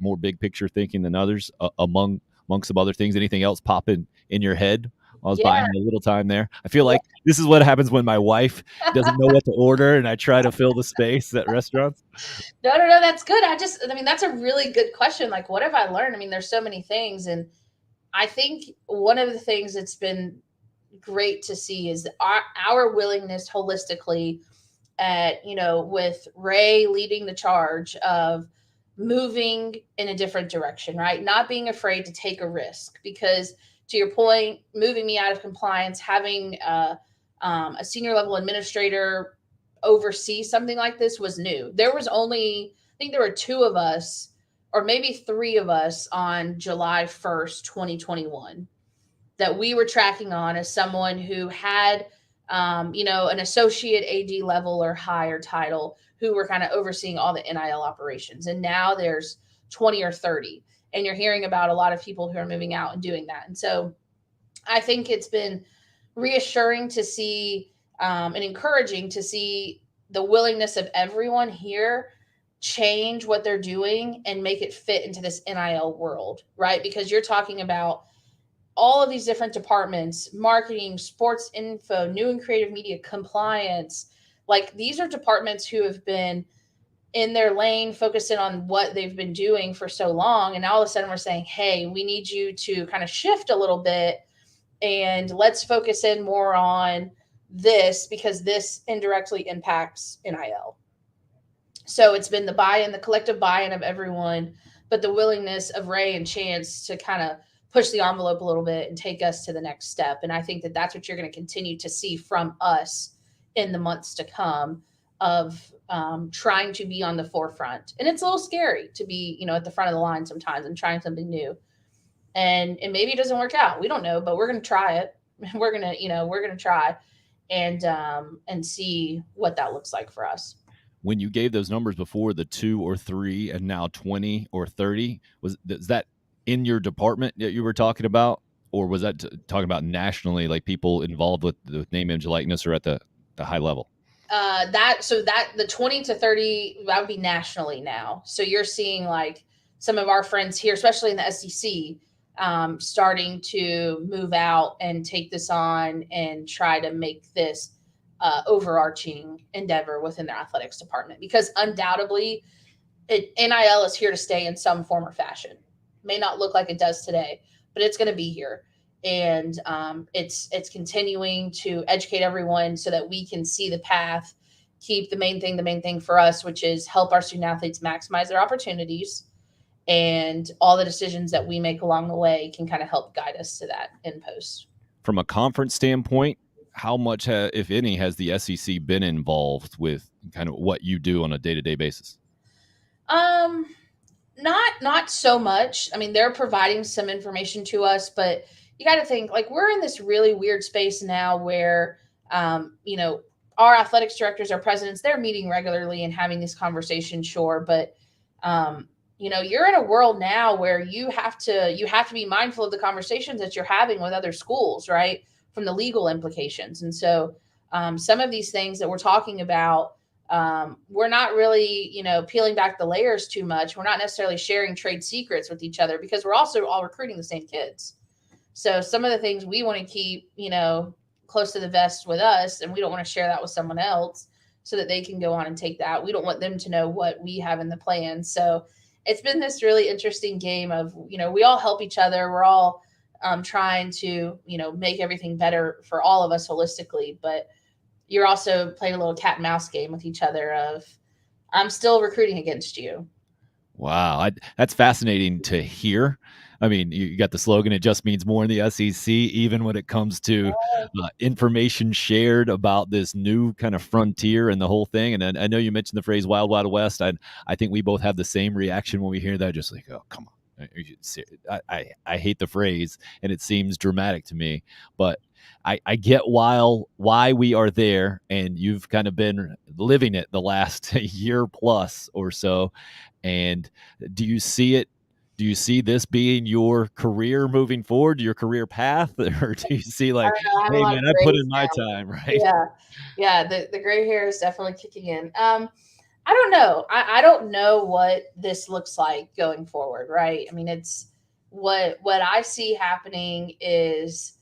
more big picture thinking than others among some other things. Anything else popping in your head? I was buying a little time there. I feel like this is what happens when my wife doesn't know what to order and I try to fill the space at restaurants. No, that's good. I mean, that's a really good question. Like, what have I learned? I mean, there's so many things. And I think one of the things that's been great to see is our willingness holistically with Ray leading the charge of moving in a different direction, right? Not being afraid to take a risk, because to your point, moving me out of compliance, having a senior level administrator oversee something like this was new. There was only, I think there were 2 of us, or maybe 3 of us on July 1st, 2021. that we were tracking on as someone who had, an associate AD level or higher title, who were kind of overseeing all the NIL operations. And now there's 20 or 30. And you're hearing about a lot of people who are moving out and doing that. And so I think it's been reassuring to see and encouraging to see the willingness of everyone here change what they're doing and make it fit into this NIL world, right? Because you're talking about all of these different departments: marketing, sports info, new and creative media, compliance. Like, these are departments who have been in their lane, focusing on what they've been doing for so long. And now all of a sudden we're saying, hey, we need you to kind of shift a little bit and let's focus in more on this, because this indirectly impacts NIL. So it's been the buy-in, the collective buy-in of everyone, but the willingness of Ray and Chance to kind of push the envelope a little bit and take us to the next step. And I think that that's what you're going to continue to see from us in the months to come, of trying to be on the forefront. And it's a little scary to be, at the front of the line sometimes and trying something new. And maybe it doesn't work out. We don't know, but we're going to try it. We're going to try and see what that looks like for us. When you gave those numbers before, the 2 or 3 and now 20 or 30, is that in your department that you were talking about, or was that talking about nationally, like people involved with the name, image, likeness, or at the high level? The 20 to 30, that would be nationally now. So you're seeing like some of our friends here, especially in the SEC, starting to move out and take this on and try to make this overarching endeavor within their athletics department, because undoubtedly NIL is here to stay in some form or fashion. May not look like it does today, but it's going to be here. And it's continuing to educate everyone so that we can see the path, keep the main thing for us, which is help our student athletes maximize their opportunities, and all the decisions that we make along the way can kind of help guide us to that end post. From a conference standpoint, how much, if any, has the SEC been involved with kind of what you do on a day-to-day basis? Not so much. I mean, they're providing some information to us, but you got to think, like, we're in this really weird space now where, our athletics directors, our presidents, they're meeting regularly and having these conversations, sure. But, you're in a world now where you have to be mindful of the conversations that you're having with other schools, right? From the legal implications. And so some of these things that we're talking about, we're not really, peeling back the layers too much. We're not necessarily sharing trade secrets with each other, because we're also all recruiting the same kids. So some of the things we want to keep, close to the vest with us, and we don't want to share that with someone else so that they can go on and take that. We don't want them to know what we have in the plan. So it's been this really interesting game of, we all help each other. We're all trying to, make everything better for all of us holistically, but you're also playing a little cat and mouse game with each other of, I'm still recruiting against you. Wow. That's fascinating to hear. I mean, you got the slogan, it just means more in the SEC, even when it comes to information shared about this new kind of frontier and the whole thing. And I know you mentioned the phrase Wild Wild West. I think we both have the same reaction when we hear that, just like, oh, come on. I hate the phrase, and it seems dramatic to me, but I get why we are there, and you've kind of been living it the last year plus or so. And do you see it? Do you see this being your career moving forward, your career path, or do you see like, hey man, I put in my time, right? Yeah. The gray hair is definitely kicking in. I don't know. I don't know what this looks like going forward, right? I mean, it's what I see happening is,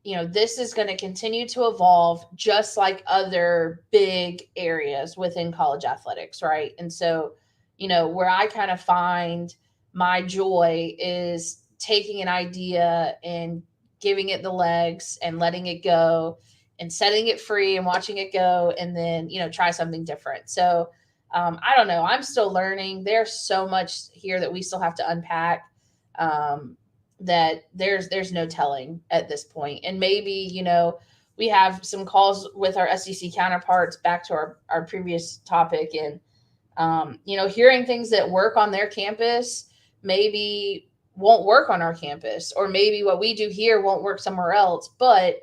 this is going to continue to evolve just like other big areas within college athletics, right? And so, where I kind of find my joy is taking an idea and giving it the legs and letting it go and setting it free and watching it go, and then, try something different. So I don't know. I'm still learning. There's so much here that we still have to unpack, that there's no telling at this point. And maybe, we have some calls with our SEC counterparts, back to our previous topic, and, hearing things that work on their campus maybe won't work on our campus, or maybe what we do here won't work somewhere else, but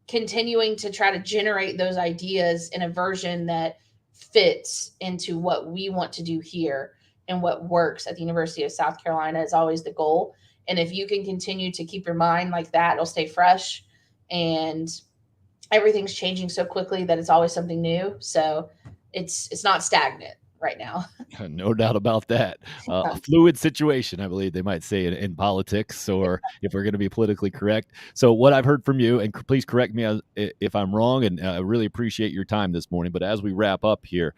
continuing to try to generate those ideas in a version that fits into what we want to do here and what works at the University of South Carolina is always the goal. And if you can continue to keep your mind like that, it'll stay fresh, and everything's changing so quickly that it's always something new. So it's not stagnant right now. No doubt about that. A fluid situation, I believe they might say in politics, or if we're going to be politically correct. So what I've heard from you, and please correct me if I'm wrong, and I really appreciate your time this morning, but as we wrap up here,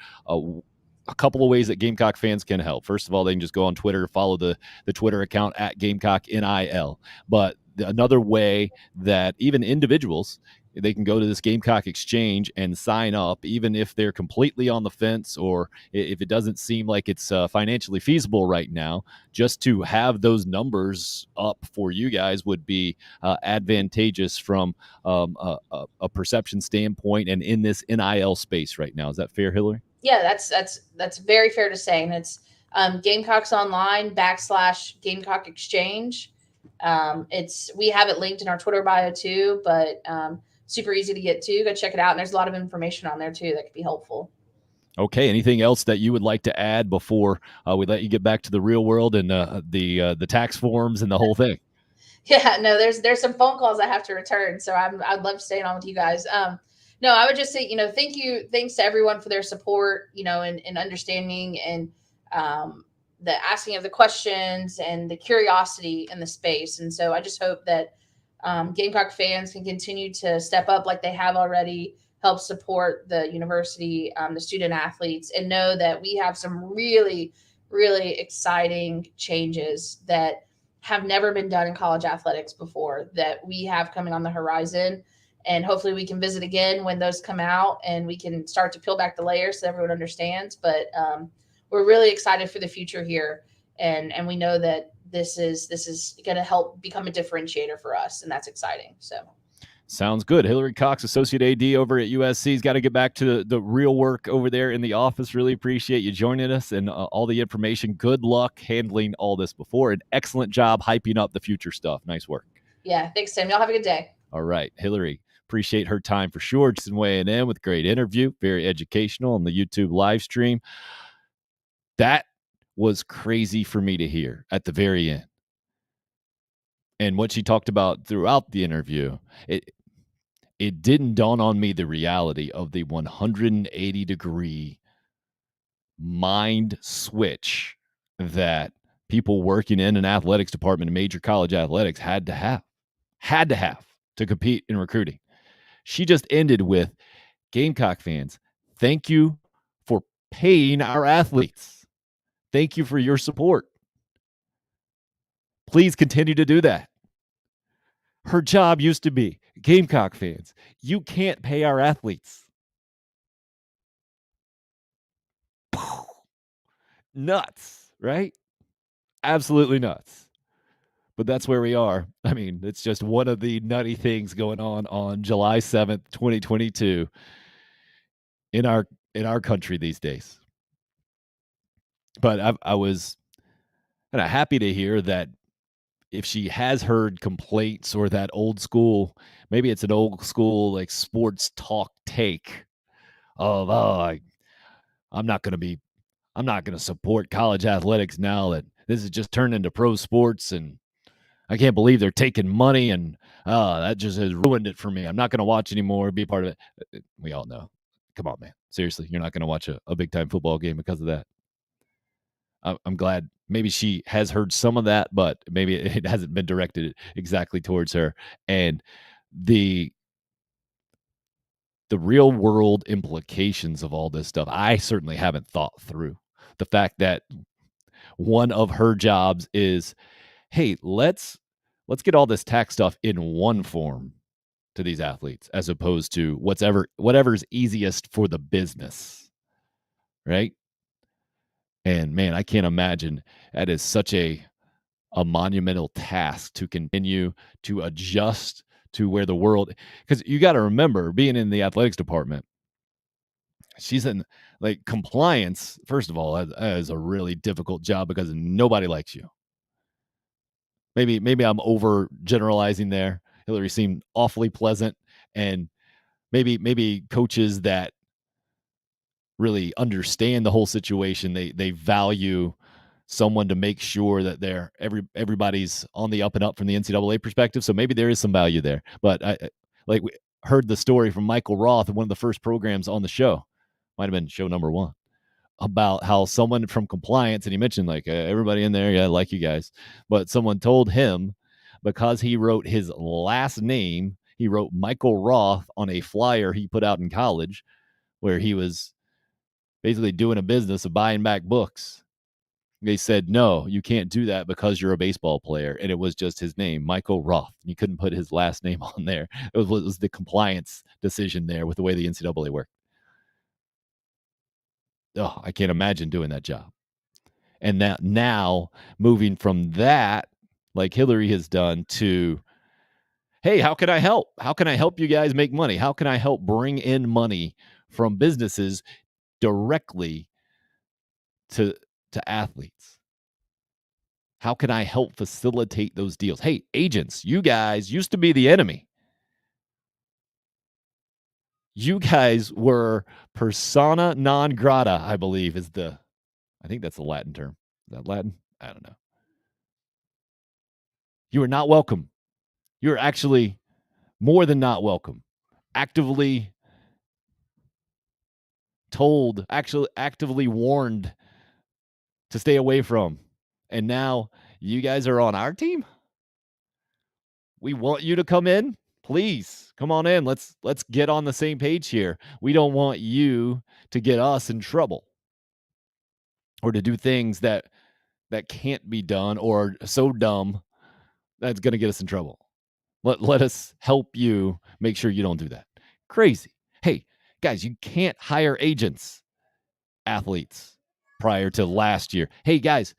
a couple of ways that Gamecock fans can help. First of all, they can just go on Twitter, follow the Twitter account at Gamecock NIL. But another way that even individuals, they can go to this Gamecock exchange and sign up, even if they're completely on the fence, or if it doesn't seem like it's financially feasible right now. Just to have those numbers up for you guys would be advantageous from a perception standpoint, and in this NIL space right now. Is that fair, Hilary? Yeah, that's very fair to say. And it's Gamecocks Online / Gamecock Exchange. We have it linked in our Twitter bio too, but super easy to get to. Go check it out. And there's a lot of information on there too that could be helpful. Okay. Anything else that you would like to add before we let you get back to the real world and the tax forms and the whole thing? Yeah, no, there's some phone calls I have to return, so I'd love staying on with you guys. No, I would just say, thanks to everyone for their support, and understanding, and the asking of the questions and the curiosity in the space. And so I just hope that Gamecock fans can continue to step up like they have already, help support the university, the student athletes, and know that we have some really, really exciting changes that have never been done in college athletics before, that we have coming on the horizon. And hopefully we can visit again when those come out and we can start to peel back the layers so everyone understands. But we're really excited for the future here. And we know that this is going to help become a differentiator for us. And that's exciting. So. Sounds good. Hilary Cox, Associate AD over at USC. Has got to get back to the real work over there in the office. Really appreciate you joining us and all the information. Good luck handling all this before. An excellent job hyping up the future stuff. Nice work. Yeah, thanks, Tim. Y'all have a good day. All right, Hilary. Appreciate her time for sure. Just weighing in with a great interview. Very educational on the YouTube live stream. That was crazy for me to hear at the very end. And what she talked about throughout the interview, it didn't dawn on me the reality of the 180-degree mind switch that people working in an athletics department in major college athletics had to have to compete in recruiting. She just ended with, Gamecock fans, thank you for paying our athletes. Thank you for your support. Please continue to do that. Her job used to be, Gamecock fans, you can't pay our athletes. Nuts, right? Absolutely nuts. But that's where we are. I mean, it's just one of the nutty things going on July 7th, 2022 in our country these days. But I was kind of happy to hear that if she has heard complaints or that old school, maybe it's an old school like sports talk take of, I'm not going to support college athletics now that this has just turned into pro sports, and I can't believe they're taking money, and that just has ruined it for me. I'm not going to watch anymore, be part of it. We all know. Come on, man. Seriously, you're not going to watch a big-time football game because of that. I'm glad maybe she has heard some of that, but maybe it hasn't been directed exactly towards her. And the real world implications of all this stuff, I certainly haven't thought through. The fact that one of her jobs is, hey, let's get all this tax stuff in one form to these athletes, as opposed to whatever's easiest for the business, right? And man, I can't imagine that is such a monumental task to continue to adjust to where the world, because you got to remember, being in the athletics department, she's in like compliance. First of all, that is a really difficult job because nobody likes you. Maybe I'm over generalizing there. Hilary seemed awfully pleasant, and maybe coaches that really understand the whole situation, they value someone to make sure that everybody's on the up and up from the NCAA perspective. So maybe there is some value there. But I we heard the story from Michael Roth in one of the first programs on the show, might have been show number 1, about how someone from compliance, and he mentioned everybody in there, yeah, I like you guys, but someone told him because he wrote his last name, he wrote Michael Roth on a flyer he put out in college where he was basically doing a business of buying back books. They said, no, you can't do that because you're a baseball player. And it was just his name, Michael Roth. You couldn't put his last name on there. It was the compliance decision there with the way the NCAA worked. Oh, I can't imagine doing that job. And now moving from that, like Hilary has done, to, hey, how can I help? How can I help you guys make money? How can I help bring in money from businesses directly to athletes? How can I help facilitate those deals? Hey, agents, you guys used to be the enemy. You guys were persona non grata, I believe I think that's the Latin term. Is that Latin? I don't know. You are not welcome. You're actually more than not welcome. Actively told, actually actively warned to stay away from. And now you guys are on our team? We want you to come in. Please come on in. Let's get on the same page here. We don't want you to get us in trouble or to do things that can't be done or so dumb that's going to get us in trouble. Let us help you make sure you don't do that. Crazy. Hey, guys, you can't hire agents, athletes, prior to last year. Hey, guys,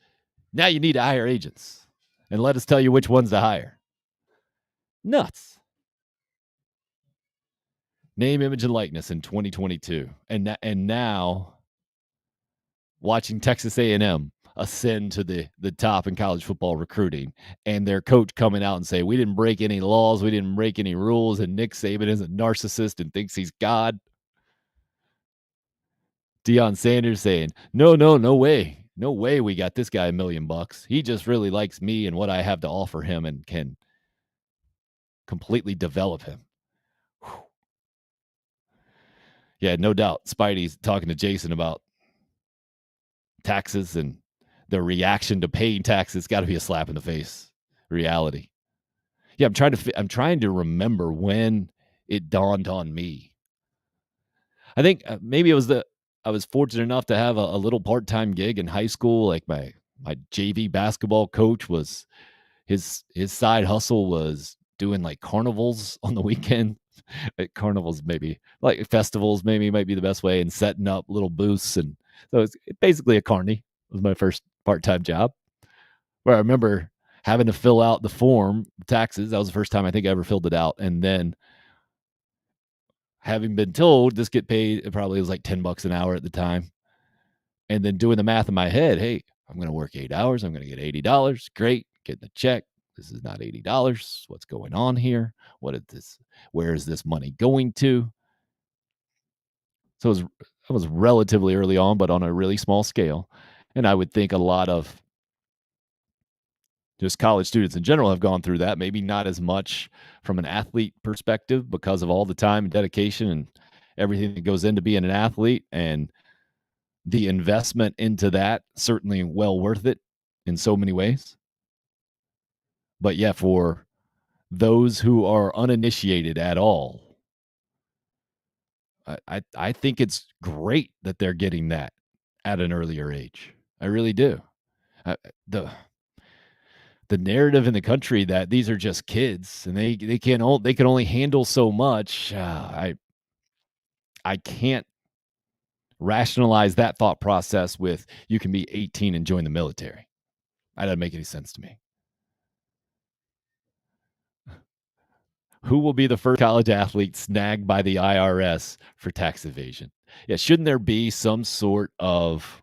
now you need to hire agents. And let us tell you which ones to hire. Nuts. Name, image, and likeness in 2022. And now watching Texas A&M ascend to the top in college football recruiting, and their coach coming out and say, we didn't break any laws, we didn't break any rules, and Nick Saban is a narcissist and thinks he's God. Deion Sanders saying, no way. No way we got this guy $1 million. He just really likes me and what I have to offer him and can completely develop him. Whew. Yeah, no doubt. Spidey's talking to Jason about taxes and the reaction to paying taxes. Got to be a slap in the face reality. Yeah, I'm trying to remember when it dawned on me. I think maybe it was I was fortunate enough to have a little part-time gig in high school. Like my JV basketball coach was his side hustle was doing like carnivals on the weekend. Carnivals, maybe like festivals, maybe might be the best way, and setting up little booths. And so it's basically a carny. It was my first part-time job, where I remember having to fill out the form, taxes. That was the first time I think I ever filled it out. And then having been told this get paid, it probably was like $10 an hour at the time. And then doing the math in my head, hey, I'm going to work 8 hours. I'm going to get $80. Great. Getting the check. This is not $80. What's going on here? What is this? Where is this money going to? So it was relatively early on, but on a really small scale. And I would think a lot of just college students in general have gone through that. Maybe not as much from an athlete perspective because of all the time and dedication and everything that goes into being an athlete, and the investment into that, certainly well worth it in so many ways. But yeah, for those who are uninitiated at all, I think it's great that they're getting that at an earlier age. I really do. The narrative in the country that these are just kids and they can only handle so much. I can't rationalize that thought process with you can be 18 and join the military. That doesn't make any sense to me. Who will be the first college athlete snagged by the IRS for tax evasion? Yeah, shouldn't there be some sort of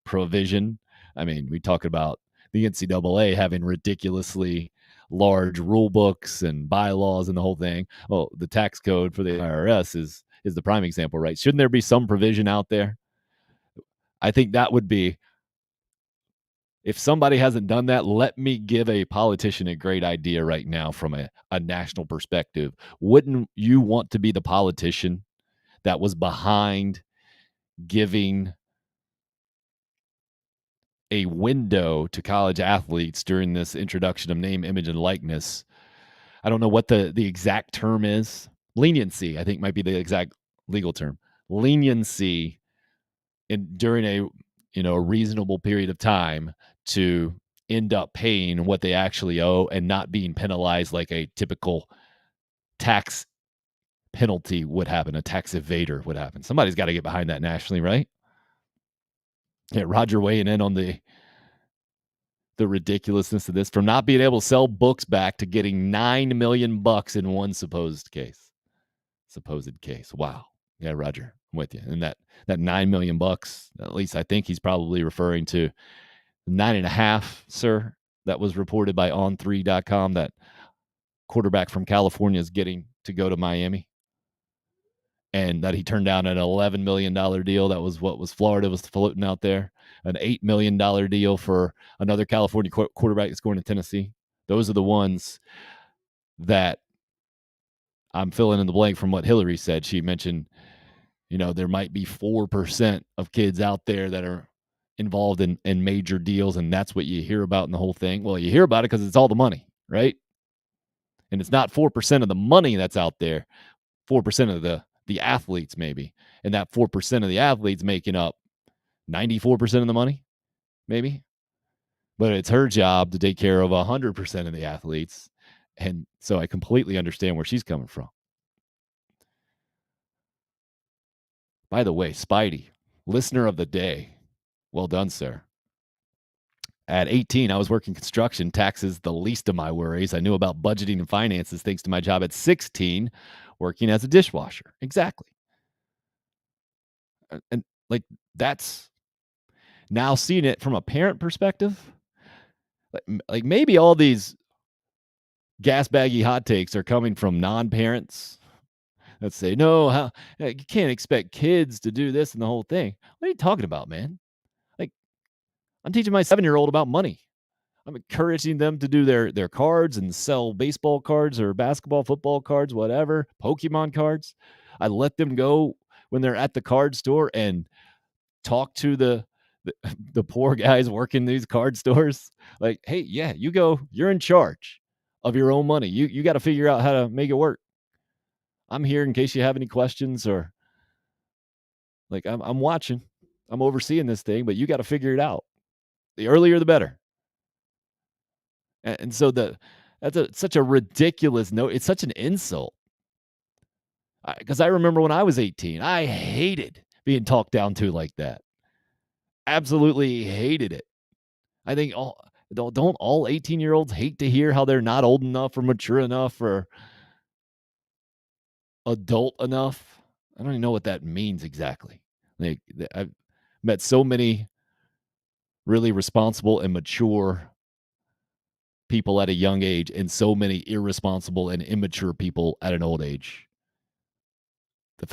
provision? I mean, we talk about the NCAA having ridiculously large rule books and bylaws and the whole thing. Well, the tax code for the IRS is the prime example, right? Shouldn't there be some provision out there? I think that would be, if somebody hasn't done that, let me give a politician a great idea right now from a national perspective. Wouldn't you want to be the politician that was behind giving a window to college athletes during this introduction of name, image, and likeness? I don't know what the exact term is. Leniency, I think, might be the exact legal term. Leniency during a reasonable period of time to end up paying what they actually owe and not being penalized like a typical tax penalty would happen, a tax evader would happen. Somebody's got to get behind that nationally, right? Yeah, Roger weighing in on the ridiculousness of this, from not being able to sell books back to getting $9 million in one supposed case. Wow. Yeah, Roger, I'm with you. And that $9 million, at least I think he's probably referring to 9.5, sir, that was reported by on3.com, that quarterback from California is getting to go to Miami, and that he turned down an $11 million deal. That was what was Florida was floating out there. An $8 million deal for another California quarterback that's going to Tennessee. Those are the ones that I'm filling in the blank from what Hilary said. She mentioned, there might be 4% of kids out there that are involved in major deals, and that's what you hear about in the whole thing. Well, you hear about it because it's all the money, right? And it's not 4% of the money that's out there, 4% of the athletes maybe, and that 4% of the athletes making up 94% of the money, maybe. But it's her job to take care of 100% of the athletes, and so I completely understand where she's coming from. By the way, Spidey, listener of the day. Well done, sir. At 18, I was working construction, taxes the least of my worries. I knew about budgeting and finances thanks to my job at 16, working as a dishwasher. Exactly. And that's now seeing it from a parent perspective. Like maybe all these gas baggy hot takes are coming from non-parents that say, no, you can't expect kids to do this and the whole thing. What are you talking about, man? I'm teaching my 7-year-old about money. I'm encouraging them to do their cards and sell baseball cards or basketball, football cards, whatever, Pokemon cards. I let them go when they're at the card store and talk to the poor guys working these card stores. Like, hey, yeah, you go. You're in charge of your own money. You got to figure out how to make it work. I'm here in case you have any questions, or like I'm watching. I'm overseeing this thing, but you got to figure it out. The earlier, the better. And so that's such a ridiculous note. It's such an insult. Because I remember when I was 18, I hated being talked down to like that. Absolutely hated it. I think don't all 18-year-olds hate to hear how they're not old enough or mature enough or adult enough? I don't even know what that means exactly. Like, I've met so many really responsible and mature people at a young age and so many irresponsible and immature people at an old age. The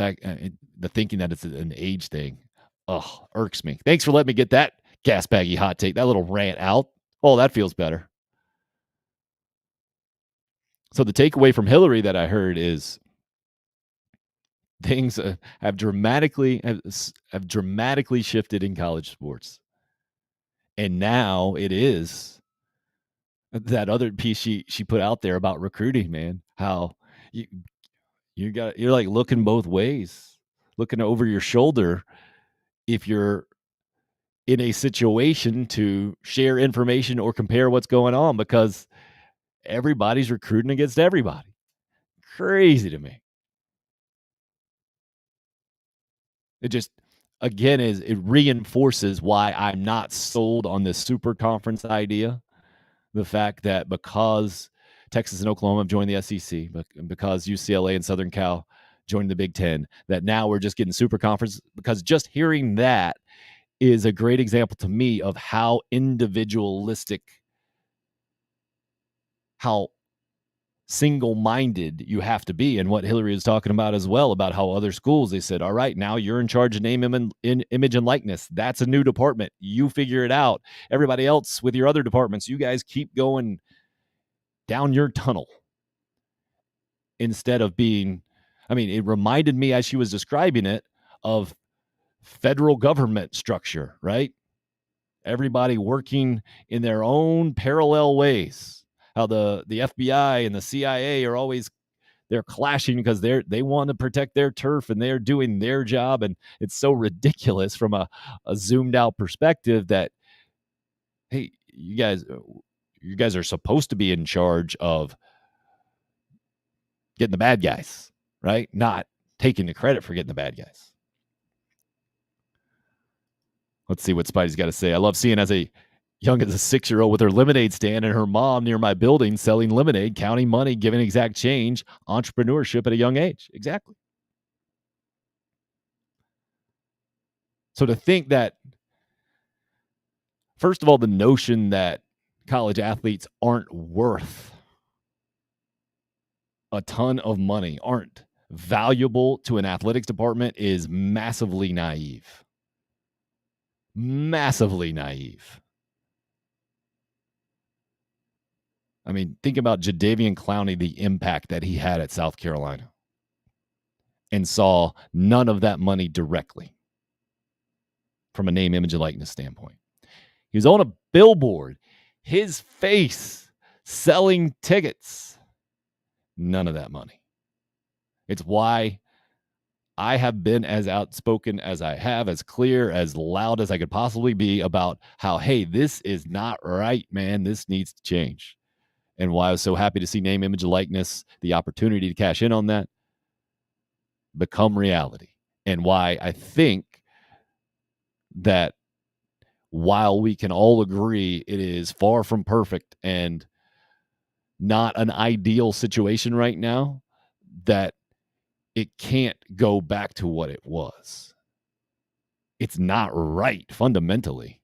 thinking that it's an age thing, irks me. Thanks for letting me get that gas baggy hot take, that little rant out. Oh, that feels better. So the takeaway from Hilary that I heard is things have dramatically shifted in college sports. And now it is that other piece she put out there about recruiting, man. How you're like looking both ways, looking over your shoulder if you're in a situation to share information or compare what's going on, because everybody's recruiting against everybody. Crazy to me. It just, again, it reinforces why I'm not sold on this super conference idea. The fact that because Texas and Oklahoma have joined the SEC, because UCLA and Southern Cal joined the Big Ten, that now we're just getting super conference, because just hearing that is a great example to me of how individualistic, how single-minded you have to be, and what Hilary is talking about as well, about how other schools, they said, all right, now you're in charge of name, image, and likeness. That's a new department. You figure it out. Everybody else with your other departments, you guys keep going down your tunnel. Instead of being, I mean, it reminded me, as she was describing it, of federal government structure, right? Everybody working in their own parallel ways. How the FBI and the CIA are always, they're clashing because they want to protect their turf and they're doing their job. And it's so ridiculous from a zoomed out perspective that, hey, you guys are supposed to be in charge of getting the bad guys, right? Not taking the credit for getting the bad guys. Let's see what Spidey's got to say. I love seeing as a 6-year-old with her lemonade stand and her mom near my building selling lemonade, counting money, giving exact change, entrepreneurship at a young age. Exactly. So to think that, first of all, the notion that college athletes aren't worth a ton of money, aren't valuable to an athletics department, is massively naive. Massively naive. I mean, think about Jadeveon Clowney, the impact that he had at South Carolina, and saw none of that money directly from a name, image, and likeness standpoint. He was on a billboard, his face selling tickets. None of that money. It's why I have been as outspoken as I have, as clear, as loud as I could possibly be about how, hey, this is not right, man. This needs to change. And why I was so happy to see name, image, and likeness, the opportunity to cash in on that, become reality. And why I think that while we can all agree it is far from perfect and not an ideal situation right now, that it can't go back to what it was. It's not right fundamentally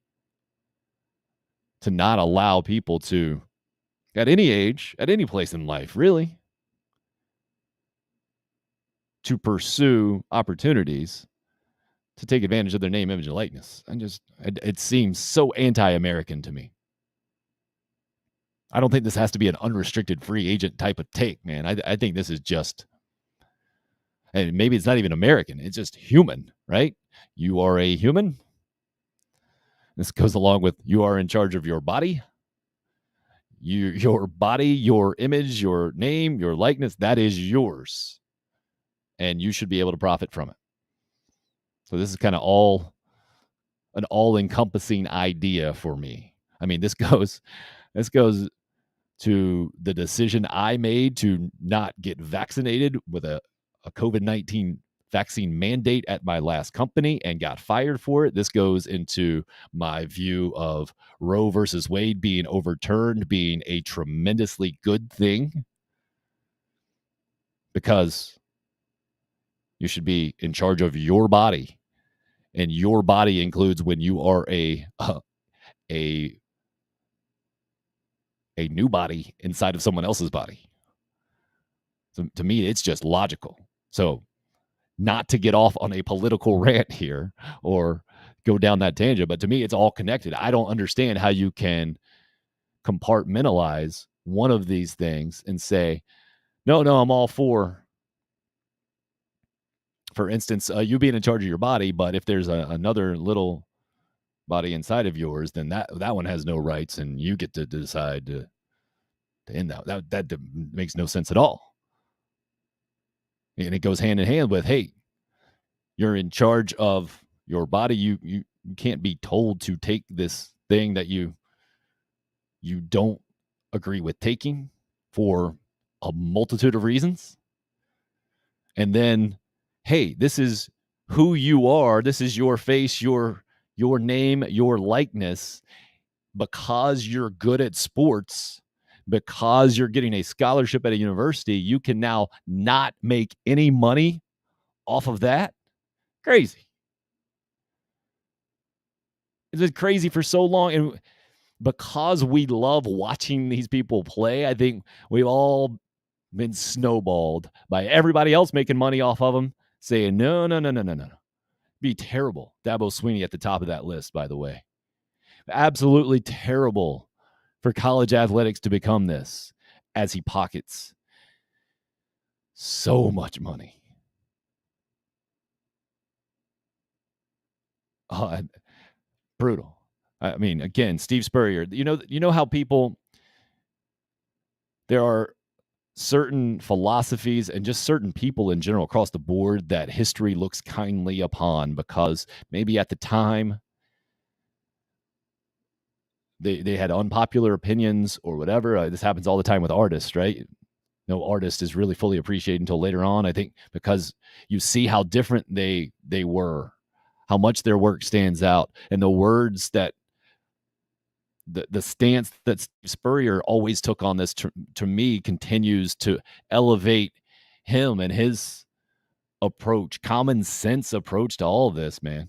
to not allow people to, at any age, at any place in life, really, to pursue opportunities to take advantage of their name, image, and likeness. It seems so anti-American to me. I don't think this has to be an unrestricted free agent type of take, man. I think this is just, and maybe it's not even American. It's just human, right? You are a human. This goes along with you are in charge of your body. Your body, your image, your name, your likeness, that is yours. And you should be able to profit from it. So this is kind of an all-encompassing idea for me. I mean, this goes to the decision I made to not get vaccinated with a COVID-19 vaccine mandate at my last company and got fired for it. This goes into my view of Roe versus Wade being overturned, being a tremendously good thing, because you should be in charge of your body, and your body includes when you are a new body inside of someone else's body. So to me, it's just logical. So not to get off on a political rant here or go down that tangent, but to me, it's all connected. I don't understand how you can compartmentalize one of these things and say, no, I'm all for instance, you being in charge of your body, but if there's another little body inside of yours, then that one has no rights, and you get to decide to end that. That makes no sense at all. And it goes hand in hand with, hey, you're in charge of your body. You can't be told to take this thing that you don't agree with taking for a multitude of reasons. And then, hey, this is who you are. This is your face, your name, your likeness. Because you're good at sports, because you're getting a scholarship at a university, you can now not make any money off of that. Crazy. It's been crazy for so long. And because we love watching these people play, I think we've all been snowballed by everybody else making money off of them, saying, no. Be terrible. Dabo Swinney at the top of that list, by the way. Absolutely terrible for college athletics to become this as he pockets so much money. Brutal. I mean, again, Steve Spurrier, you know how there are certain philosophies and just certain people in general across the board that history looks kindly upon because maybe at the time they had unpopular opinions or whatever. This happens all the time with artists, right? No artist is really fully appreciated until later on, I think, because you see how different they were, how much their work stands out, and the words that the stance that Spurrier always took on this, to me, continues to elevate him and his approach, common sense approach to all of this, man.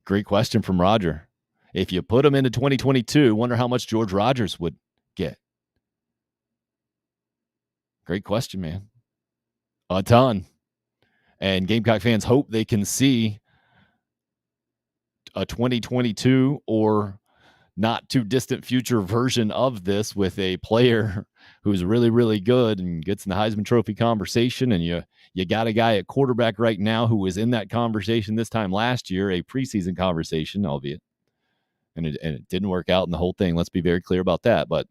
Great question from Roger. If you put him into 2022, wonder how much George Rogers would get. Great question, man. A ton. And Gamecock fans hope they can see a 2022 or not too distant future version of this with a player who's really, really good and gets in the Heisman Trophy conversation. And you got a guy at quarterback right now who was in that conversation this time last year, a preseason conversation, albeit. And it didn't work out in the whole thing. Let's be very clear about that. But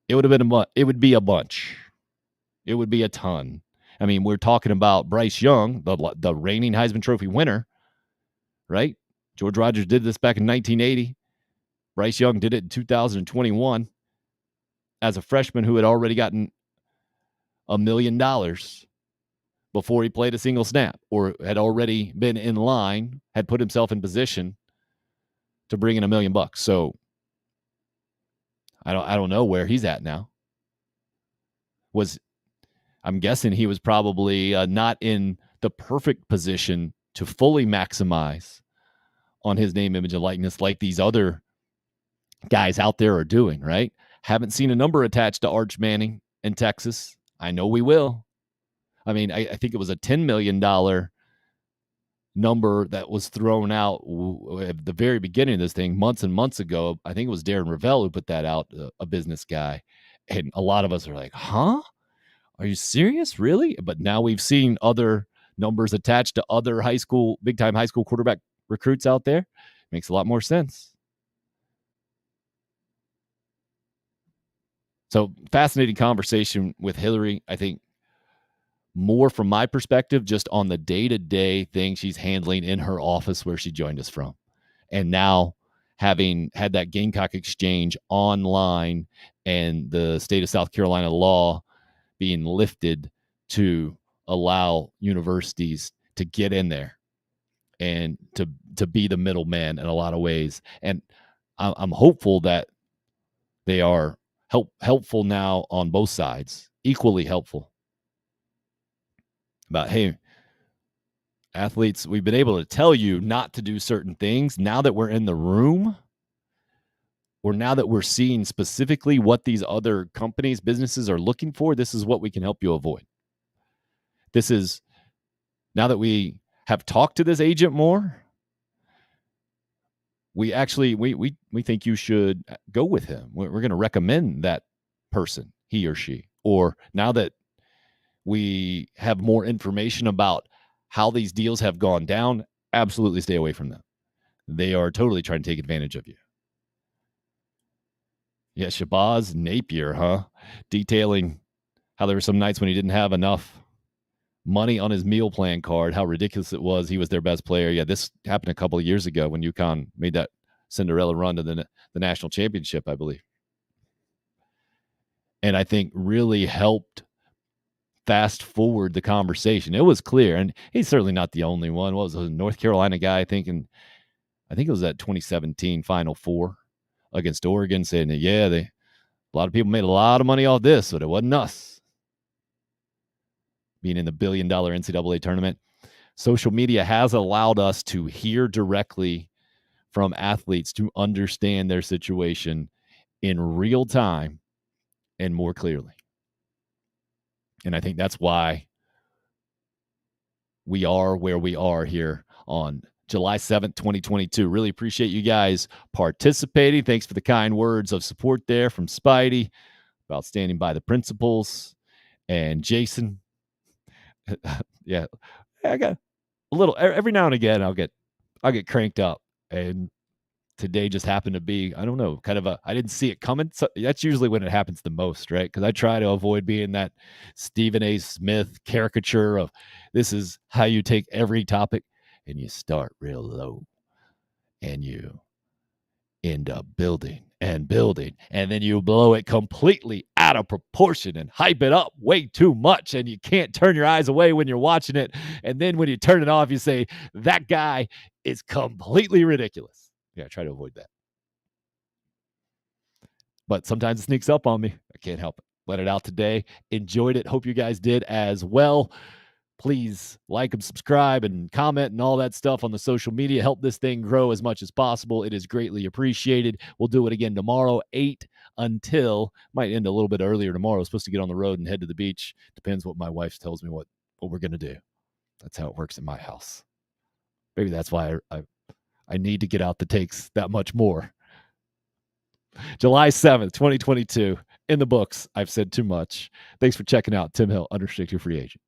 it would be a bunch. It would be a ton. I mean, we're talking about Bryce Young, the reigning Heisman Trophy winner, right? George Rogers did this back in 1980. Bryce Young did it in 2021 as a freshman who had already gotten $1 million before he played a single snap, or had already been in line, had put himself in position to bring in $1 million. So I don't know where he's at now. I'm guessing he was probably not in the perfect position to fully maximize on his name, image, and likeness like these other guys out there are doing, right? Haven't seen a number attached to Arch Manning in Texas. I know we will. I mean, I think it was a $10 million number that was thrown out at the very beginning of this thing months and months ago. I think it was Darren Ravel who put that out, a business guy. And a lot of us are like, huh? Are you serious? Really? But now we've seen other numbers attached to other big-time high school quarterback recruits out there. Makes a lot more sense. So fascinating conversation with Hilary. I think more from my perspective, just on the day-to-day thing she's handling in her office where she joined us from. And now having had that Gamecock exchange online and the state of South Carolina law being lifted to allow universities to get in there and to be the middleman in a lot of ways. And I'm hopeful that they are helpful now on both sides, equally helpful. About, hey, athletes, we've been able to tell you not to do certain things. Now that we're in the room, or now that we're seeing specifically what these other companies, businesses are looking for, this is what we can help you avoid. This is, now that we have talked to this agent more, we actually, we think you should go with him. We're going to recommend that person, he or she. Or now that we have more information about how these deals have gone down, absolutely stay away from them. They are totally trying to take advantage of you. Yeah, Shabazz Napier, huh? Detailing how there were some nights when he didn't have enough money on his meal plan card, how ridiculous it was. He was their best player. Yeah, this happened a couple of years ago when UConn made that Cinderella run to the national championship, I believe. And I think really helped fast forward the conversation. It was clear, and he's certainly not the only one. What was it, a North Carolina guy, I think it was that 2017 Final Four against Oregon, saying that, yeah, a lot of people made a lot of money off this, but it wasn't us. Being in the $1 billion NCAA tournament. social media has allowed us to hear directly from athletes, to understand their situation in real time and more clearly. And I think that's why we are where we are here on July 7th, 2022. Really appreciate you guys participating. Thanks for the kind words of support there from Spidey about standing by the principles. And Jason, yeah, I got a little, every now and again, I'll get cranked up. And today just happened to be, I don't know, kind of I didn't see it coming. So that's usually when it happens the most, right? Because I try to avoid being that Stephen A. Smith caricature of this is how you take every topic and you start real low and you end up building and building, and then you blow it completely out of proportion and hype it up way too much, and you can't turn your eyes away when you're watching it. And then when you turn it off, you say, that guy is completely ridiculous. Yeah, I try to avoid that. But sometimes it sneaks up on me. I can't help it. Let it out today. Enjoyed it. Hope you guys did as well. Please like and subscribe and comment and all that stuff on the social media. Help this thing grow as much as possible. It is greatly appreciated. We'll do it again tomorrow, 8 until, might end a little bit earlier tomorrow. I'm supposed to get on the road and head to the beach. Depends what my wife tells me what we're going to do. That's how it works in my house. Maybe that's why I need to get out the takes that much more. July 7th, 2022. In the books. I've said too much. Thanks for checking out Tim Hill, Unrestricted Free Agent.